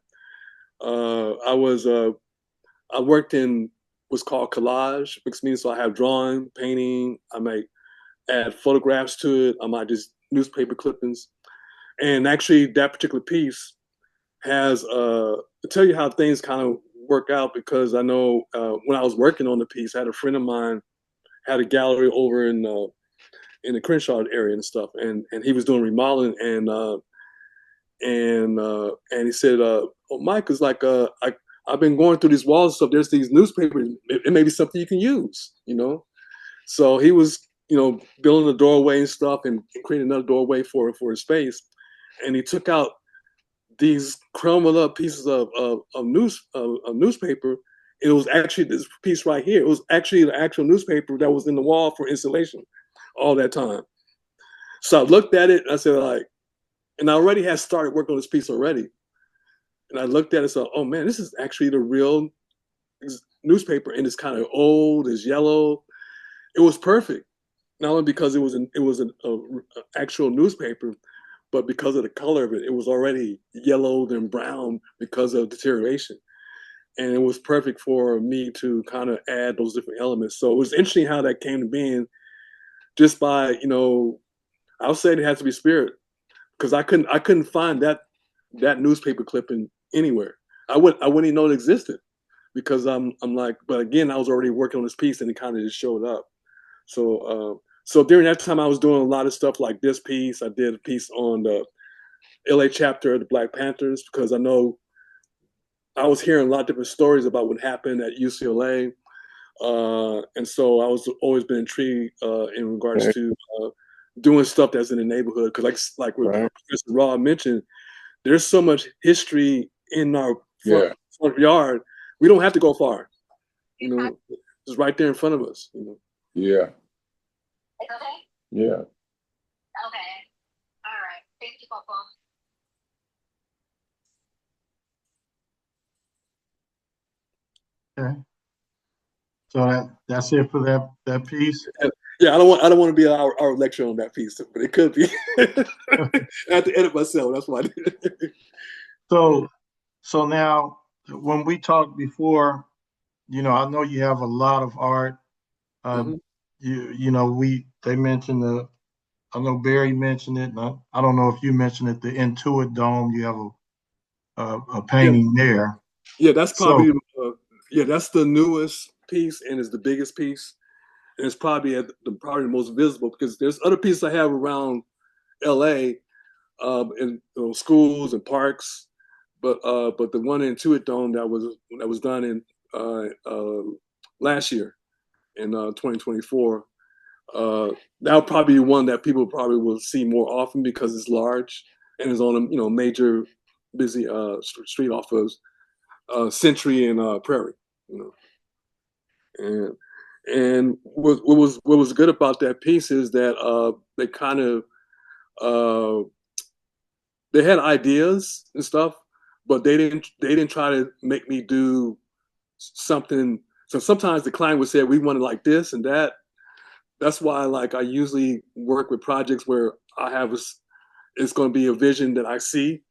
worked in what's called collage, which means so I have drawing, painting. I might add photographs to it. I might just newspaper clippings. And actually, that particular piece has to tell you how things kind of work out because I know when I was working on the piece, I had a friend of mine had a gallery over in the Crenshaw area and stuff, and he was doing remodeling and he said, "Oh, Mike, is like I've been going through these walls and stuff. There's these newspapers. It may be something you can use, So he was, building a doorway and stuff and creating another doorway for his space. And he took out these crumbled up pieces of newspaper. It was actually this piece right here. It was actually the actual newspaper that was in the wall for installation all that time. So I looked at it and I said, like, and I already had started working on this piece already. And I looked at it and said, oh man, this is actually the real newspaper, and it's kind of old, it's yellow. It was perfect, not only because it was an actual newspaper, but because of the color of it. It was already yellowed and brown because of deterioration. And it was perfect for me to kind of add those different elements. So it was interesting how that came to being just by, you know, I would say it has to be spirit, because I couldn't find that newspaper clipping anywhere. I wouldn't even know it existed, because I'm like, but again, I was already working on this piece and it kind of just showed up. So so during that time I was doing a lot of stuff like this piece. I did a piece on the LA chapter of the Black Panthers, because I know I was hearing a lot of different stories about what happened at UCLA. And so I was always been intrigued in regards to doing stuff that's in the neighborhood. Because like what Professor Rahh mentioned, there's so much history in our front yard. We don't have to go far. You know, it's right there in front of us. You know. Yeah. It's okay? Yeah. Okay. All right. Thank you, Papa. Okay. So that's it for that piece. Yeah, I don't want to be our lecture on that piece, but it could be. I have to edit myself. That's why. So now, when we talked before, you know, I know you have a lot of art. You know, they mentioned I know Barry mentioned it, and I don't know if you mentioned it, the Intuit Dome. You have a painting there. Yeah, that's probably that's the newest piece, and it's the biggest piece, and it's probably the most visible, because there's other pieces I have around LA, in schools and parks, but the one in Intuit Dome that was done in last year in 2024. That'll probably be one that people probably will see more often, because it's large and it's on a major busy street off of Century and Prairie, you know. And what was good about that piece is that they kind of they had ideas and stuff, but they didn't try to make me do something. So sometimes the client would say, we want it like this and that. That's why, like, I usually work with projects where it's going to be a vision that I see.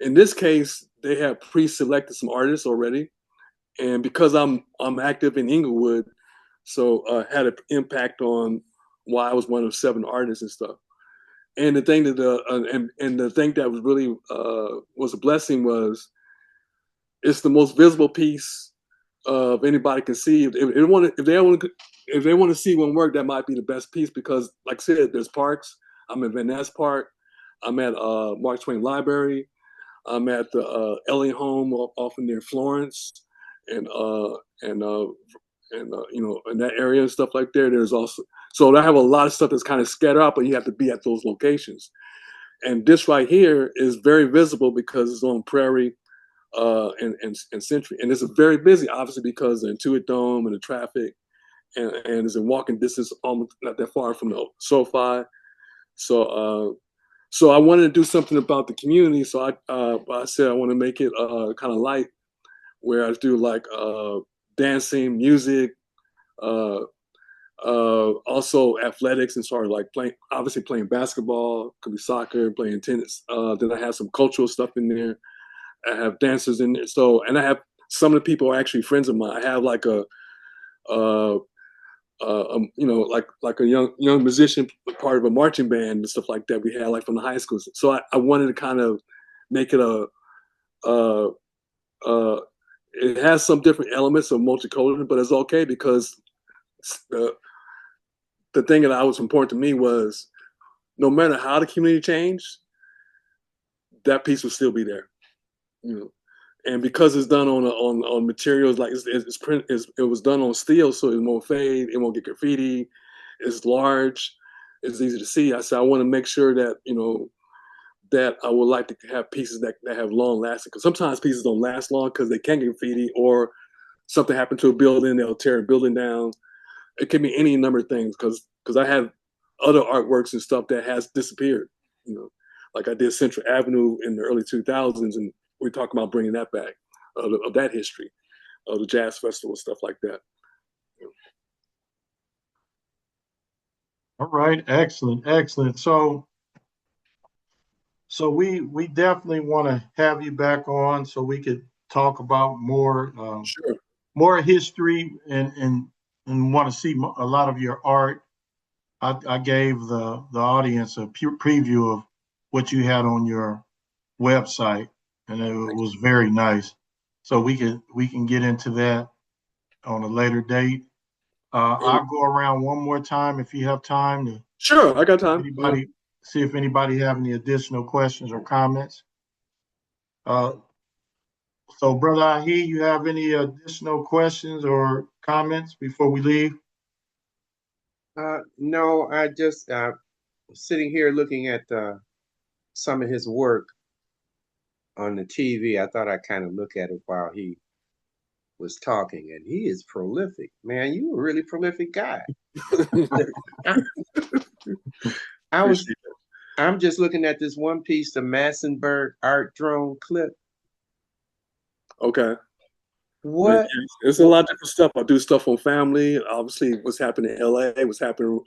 In this case, they have pre-selected some artists already, and because I'm active in Inglewood, so had an impact on why I was one of 7 artists and stuff. And the thing that the thing that was really was a blessing was, it's the most visible piece of anybody can see. If they want to see one work, that might be the best piece, because, like I said, there's parks. I'm at Van Ness Park. I'm at Mark Twain Library. I'm at the Elliott Home off near Florence, and you know, in that area and stuff like there. There's also, so I have a lot of stuff that's kind of scattered out, but you have to be at those locations. And this right here is very visible because it's on Prairie and Century, and it's very busy, obviously, because of the Intuit Dome and the traffic, and it's in walking distance, almost not that far from the SoFi. So I wanted to do something about the community. So I said I want to make it kind of light, where I do like dancing, music, also athletics, and sort of like playing basketball, could be soccer, playing tennis. Then I have some cultural stuff in there. I have dancers in there. So, and I have some of the people are actually friends of mine. I have like a you know, like a young musician, part of a marching band and stuff like that we had like from the high schools. So I wanted to kind of make it it has some different elements of multicultural, but it's okay, because the thing that was important to me was, no matter how the community changed, that piece will still be there, you know. And because it's done on materials, like it was done on steel, so it won't fade, it won't get graffiti. It's large, it's easy to see. I said I want to make sure that, you know, that I would like to have pieces that have long lasting, because sometimes pieces don't last long because they can get graffiti or something happened to a building, they'll tear a building down. It can be any number of things, because I have other artworks and stuff that has disappeared. Like I did Central Avenue in the early 2000s, and we're talking about bringing that back, of that history, of the jazz festival, stuff like that. All right, excellent, excellent. So we definitely want to have you back on so we could talk about more Sure. more history and want to see a lot of your art. I gave the audience a preview of what you had on your website, and it was very nice. So we can get into that on a later date. I'll go around one more time if you have time to Sure, I got time. see if anybody have any additional questions or comments. So, Brother Ahi, you have any additional questions or comments before we leave? No, I just sitting here looking at some of his work on the TV. I thought I'd kind of look at it while he was talking, and he is prolific. Man, you a really prolific guy. I'm just looking at this one piece, the Massenburg art drone clip. Okay. What? There's a lot of different stuff. I do stuff on family, obviously what's happening in LA, what's happening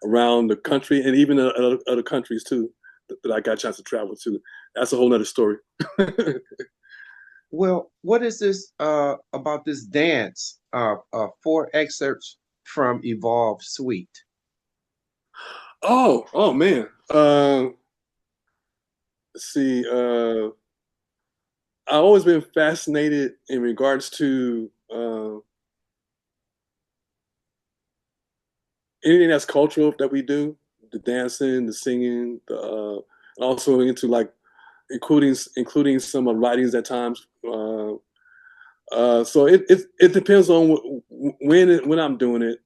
around the country, and even other countries too, that I got a chance to travel to. That's a whole nother story. Well, what is this about this dance? 4 excerpts from Evolve Suite. Oh man. Let's see. I've always been fascinated in regards to anything that's cultural that we do, the dancing, the singing, and also into like including some writings at times. So it depends on when I'm doing it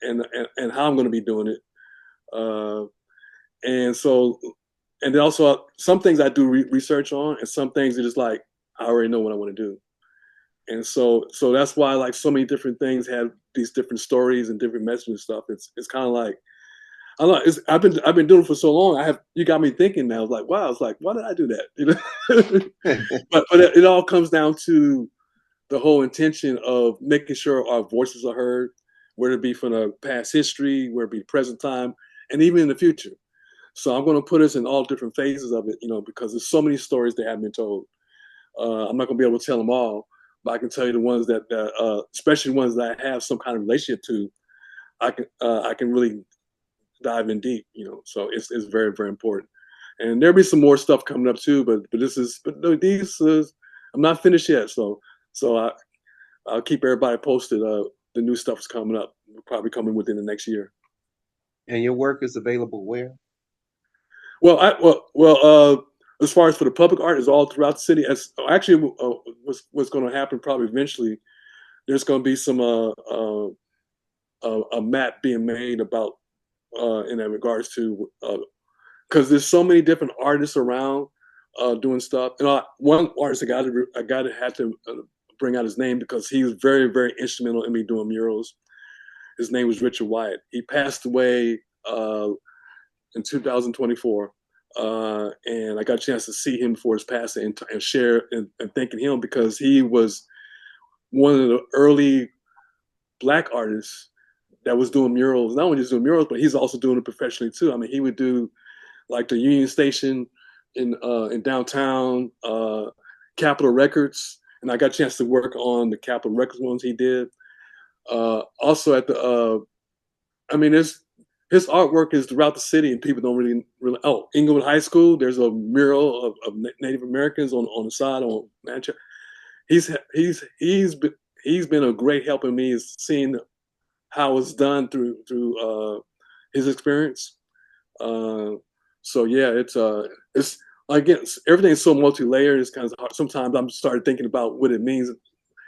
and how I'm going to be doing it. And so, and then also some things I do research on, and some things are just like I already know what I want to do. And so that's why like so many different things have these different stories and different messages and stuff. It's kind of like I don't know. I've been doing it for so long. You got me thinking now. Like wow. It's like why did I do that? but it all comes down to the whole intention of making sure our voices are heard, whether it be from the past history, whether it be present time, and even in the future. So I'm going to put us in all different phases of it, because there's so many stories that haven't been told. I'm not going to be able to tell them all, but I can tell you the ones that, especially ones that I have some kind of relationship to, I can really dive in deep, So it's very, very important. And there'll be some more stuff coming up too, but I'm not finished yet. So I'll keep everybody posted. The new stuff is coming up, probably coming within the next year. And your work is available where? Well, as far as for the public art, is all throughout the city. As actually, what's going to happen probably eventually, there's going to be some a map being made about in that regards to because there's so many different artists around doing stuff. One artist I got to have to bring out his name because he was very, very instrumental in me doing murals. His name was Richard Wyatt. He passed away in 2024. And I got a chance to see him before his passing and share and thanking him because he was one of the early Black artists that was doing murals. Not only just doing murals, but he's also doing it professionally too. I mean, he would do like the Union Station in downtown, Capitol Records, and I got a chance to work on the Capitol Records ones he did. Also at the, his artwork is throughout the city, and people don't really. Oh, Inglewood High School. There's a mural of Native Americans on the side on Manchester. He's been a great help in me seeing how it's done through his experience. So yeah, it's again everything's so multi-layered. It's kind of hard. Sometimes I'm started thinking about what it means,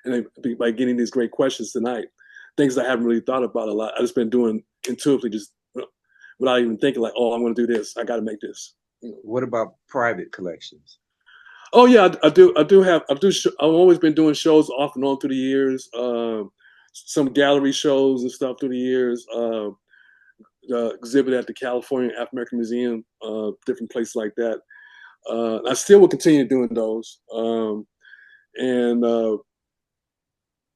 and by getting these great questions tonight, things I haven't really thought about a lot. I just been doing intuitively, just without even thinking like, oh, I'm going to do this. I got to make this. What about private collections? Oh yeah, I've always been doing shows off and on through the years. Some gallery shows and stuff through the years. Exhibit at the California African American Museum, different places like that. I still will continue doing those. And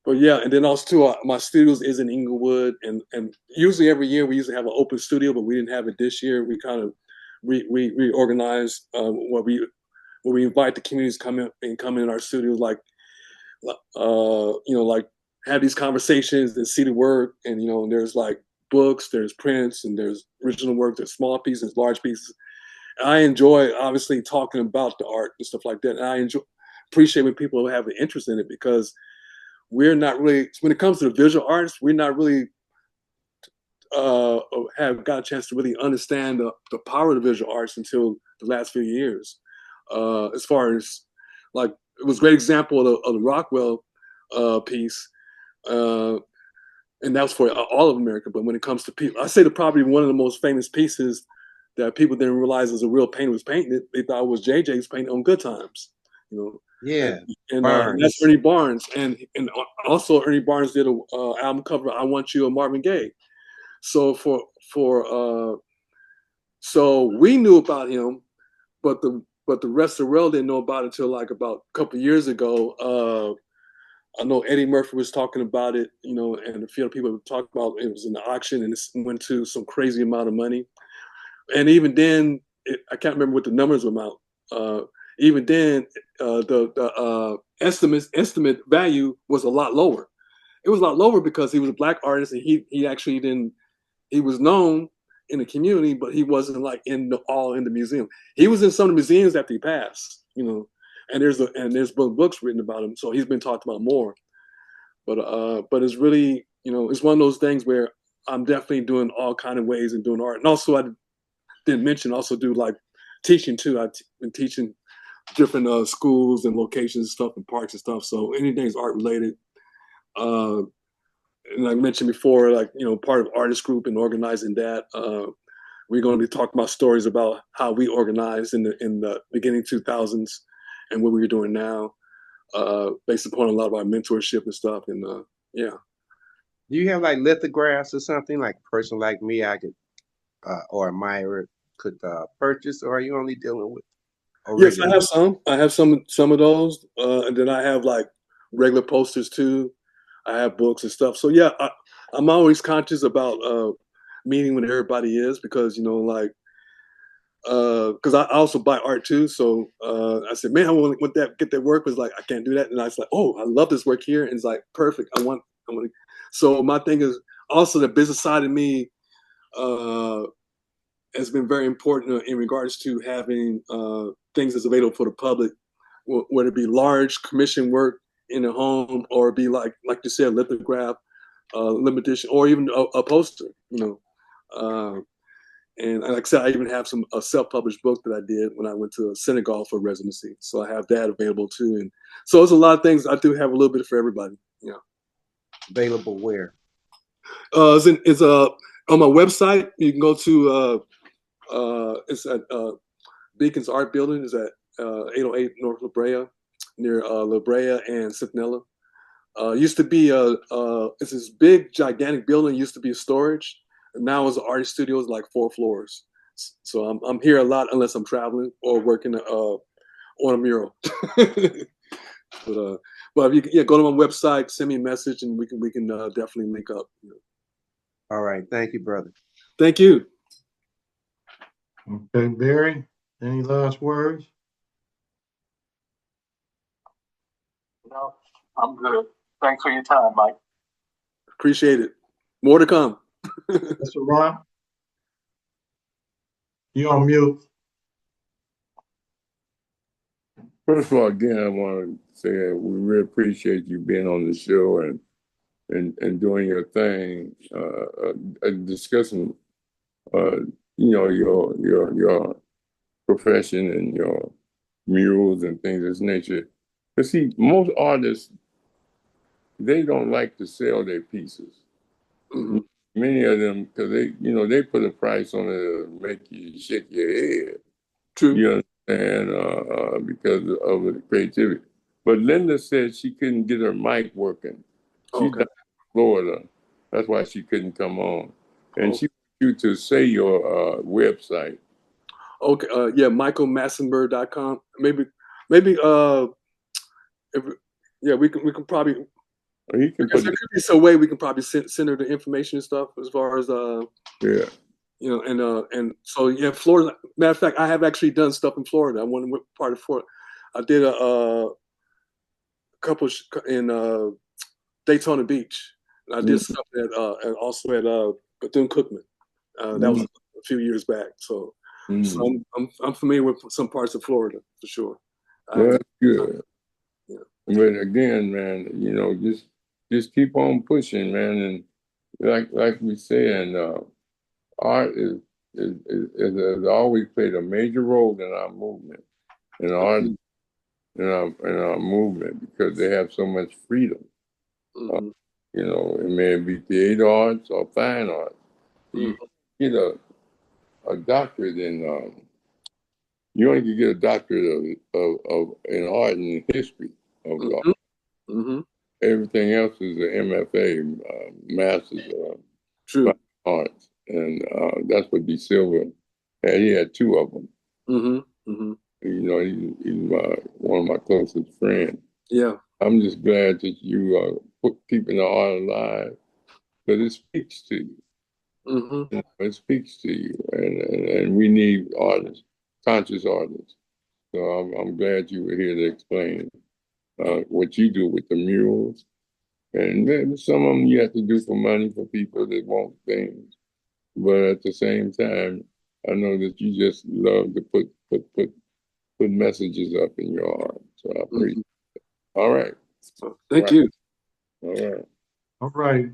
but yeah, and then also too, my studios is in Inglewood, and usually every year we usually have an open studio, but we didn't have it this year. We kind of reorganized where we invite the communities to come in our studios, like like have these conversations and see the work, and and there's like books, there's prints, and there's original work, there's small pieces, large pieces. I enjoy obviously talking about the art and stuff like that. And appreciate when people have an interest in it, because we're not really, when it comes to the visual arts, we're not really have got a chance to really understand the power of the visual arts until the last few years. As far as like, it was a great example of the Rockwell piece. And that was for all of America. But when it comes to people, I say that probably one of the most famous pieces that people didn't realize was a real painter was painting it. They thought it was JJ's painting on Good Times, Yeah, and Barnes. that's Ernie Barnes, and also Ernie Barnes did a album cover, "I Want You" of Marvin Gaye. So so we knew about him, but the rest of the world didn't know about it until like about a couple of years ago. I know Eddie Murphy was talking about it, and a few other people talked about it. It was in the auction, and it went to some crazy amount of money. And even then, I can't remember what the numbers were out. Even then, the estimate value was a lot lower. It was a lot lower because he was a black artist, and he actually didn't. He was known in the community, but he wasn't like all in the museum. He was in some of the museums after he passed, and there's books written about him, so he's been talked about more. But it's really, it's one of those things where I'm definitely doing all kind of ways and doing art. And also, I didn't mention, also do like teaching too. I've been teaching different schools and locations and stuff and parks and stuff. So anything's art related. And like I mentioned before, like, part of artist group and organizing that. We're going to be talking about stories about how we organized in the beginning 2000s and what we're doing now, based upon a lot of our mentorship and stuff. And yeah. Do you have like lithographs or something like a person like me I could or admirer could purchase, or are you only dealing with Yes, original? I have some. I have some of those, and then I have like regular posters too. I have books and stuff. So yeah, I'm always conscious about meeting when everybody is, because because I also buy art too. So I said, man, I want that get that work. Was like, I can't do that, and I was like, oh, I love this work here, and it's like perfect. I want. So my thing is also the business side of me has been very important in regards to having things that's available for the public, whether it be large commission work in a home or be like you said, lithograph, limited edition, or even a poster. And like I said, I even have a self-published book that I did when I went to Senegal for residency. So I have that available too. And so there's a lot of things. I do have a little bit for everybody. Yeah. Available where? It's on my website. You can go to it's at Beacon's Art Building. Is at 808 North La Brea, near La Brea and Centinela. Used to be it's this big, gigantic building. Used to be a storage. Now it's an artist studio. It's like 4 floors. So I'm here a lot unless I'm traveling or working on a mural. But if you go to my website, send me a message, and we can definitely link up. All right, thank you, brother. Thank you. Okay, Barry, any last words? No, I'm good. Thanks for your time, Mike. Appreciate it. More to come. Mr. Ron? You on mute. First of all, again, I want to say that we really appreciate you being on the show and doing your thing, discussing, your profession and your murals and things of this nature. But see, most artists, they don't like to sell their pieces. Mm-hmm. Many of them, because they put a price on it to make you shake your head. True. You understand? Because of the creativity. But Lynda said she couldn't get her mic working. She's Okay. down in Florida. That's why she couldn't come on. And Oh. she wants you to say your website. Okay. Yeah, michaelmassenburg.com. Maybe. If, yeah, we can probably. Or he can Because put there it. could be some way we can probably send her the information and stuff as far as Yeah. you know, and so yeah, Florida. Matter of fact, I have actually done stuff in Florida. I went part of Florida. I did a couple in Daytona Beach. I did stuff at and also at Bethune-Cookman. That was a few years back. So I'm familiar with some parts of Florida for sure. Well, that's good. Yeah. But again, man, you know, just keep on pushing, man. And like we saying, art has always played a major role in our movement, in art, in our movement, because they have so much freedom. Mm-hmm. You know, it may be theater arts or fine arts. You get a doctorate in you only can get a doctorate of in art and history of the art. Mm-hmm. Everything else is an MFA, Master's of True. Fine Arts, and that's what D. Silva had. He had two of them. Mm-hmm. Mm-hmm. You know, he's one of my closest friends. Yeah. I'm just glad that you are keeping the art alive, because it speaks to you. Mm-hmm. It speaks to you, and we need artists, conscious artists. So I'm glad you were here to explain what you do with the murals. And then some of them you have to do for money for people that want things. But at the same time, I know that you just love to put messages up in your art. So I appreciate it. All right. Thank you. All right. All right.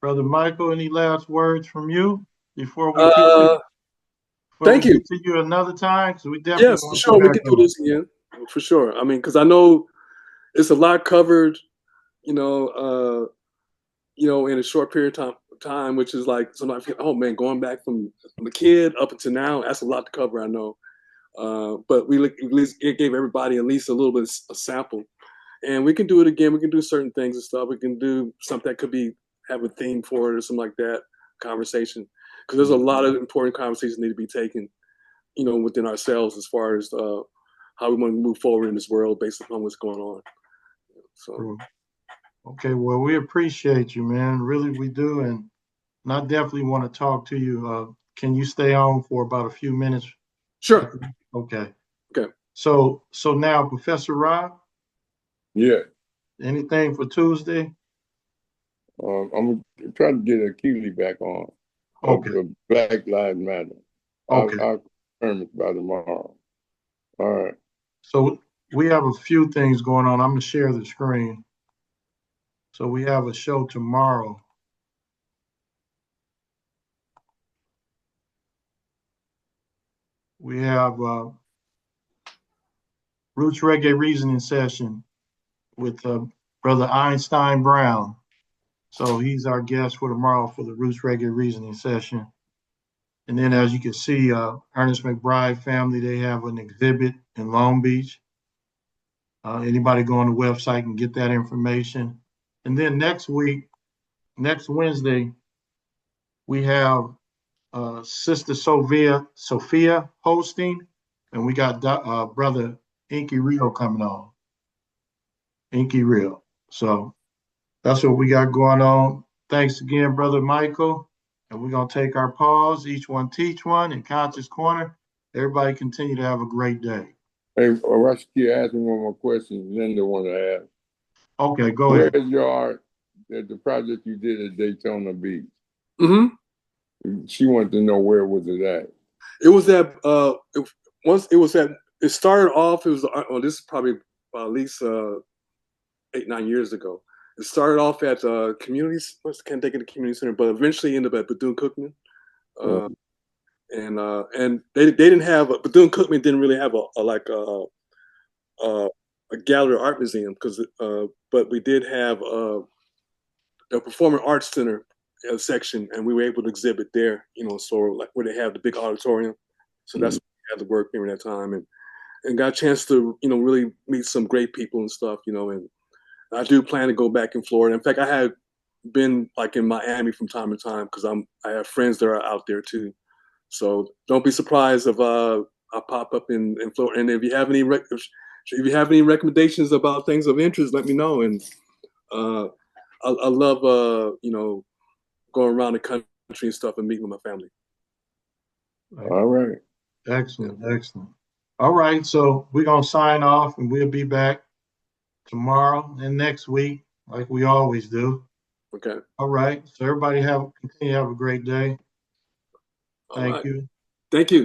Brother Michael, any last words from you before we Thank you. get to you another time? Because we definitely Yes, for want to sure. come We back can do on. this again. For sure. I mean, because I know it's a lot covered, you know, in a short period of time, which is like sometimes, oh man, going back from a kid up until now, that's a lot to cover, I know. But at least it gave everybody at least a little bit of a sample. And we can do it again. We can do certain things and stuff. We can do something that could have a theme for it or something like that, conversation. Because there's a lot of important conversations need to be taken, within ourselves as far as how we want to move forward in this world based upon what's going on. So, Okay, well, we appreciate you, man. Really, we do. And I definitely want to talk to you. Can you stay on for about a few minutes? sure. Okay. Okay. So now, Professor Rahh, Yeah. anything for Tuesday? I'm trying to get a Keely back on. Okay. Of Black Lives Matter. Okay. I'll confirm it by tomorrow. All right. So we have a few things going on. I'm going to share the screen. So we have a show tomorrow. We have Roots Reggae Reasoning Session with Brother Einstein Brown. So he's our guest for tomorrow for the Roots Reggae Reasoning Session. And then as you can see, Ernest McBride family, they have an exhibit in Long Beach. Anybody go on the website and get that information. And then next Wednesday, we have Sister Sophia hosting, and we got Brother Inky Rio coming on. Inky Rio. So that's what we got going on. Thanks again, Brother Michael. And we're going to take our pause, each one teach one in Conscious Corner. Everybody continue to have a great day. Hey, Rashaki asked me one more question. Lynda want to ask. Okay, go Where ahead. is your art at the project you did at Daytona Beach? Mm-hmm. She wanted to know where was it at. It was at it started off. It was this is probably at least 8-9 years ago. It started off at communities. I can't think of the community center, but eventually ended up at Bethune-Cookman. And they didn't have Bethune-Cookman didn't really have a gallery or art museum but we did have a performing arts center section, and we were able to exhibit there. So like where they have the big auditorium. So that's had to work during that time, and got a chance to really meet some great people and stuff. And I do plan to go back in Florida. In fact, I had been like in Miami from time to time because I have friends that are out there too. So don't be surprised if I pop up in Florida. And if you have any recommendations about things of interest, let me know. And I love going around the country and stuff and meeting with my family. All right. Excellent, excellent. All right, so we're gonna sign off, and we'll be back tomorrow and next week, like we always do. Okay. All right. So everybody continue to have a great day. Thank you. Thank you.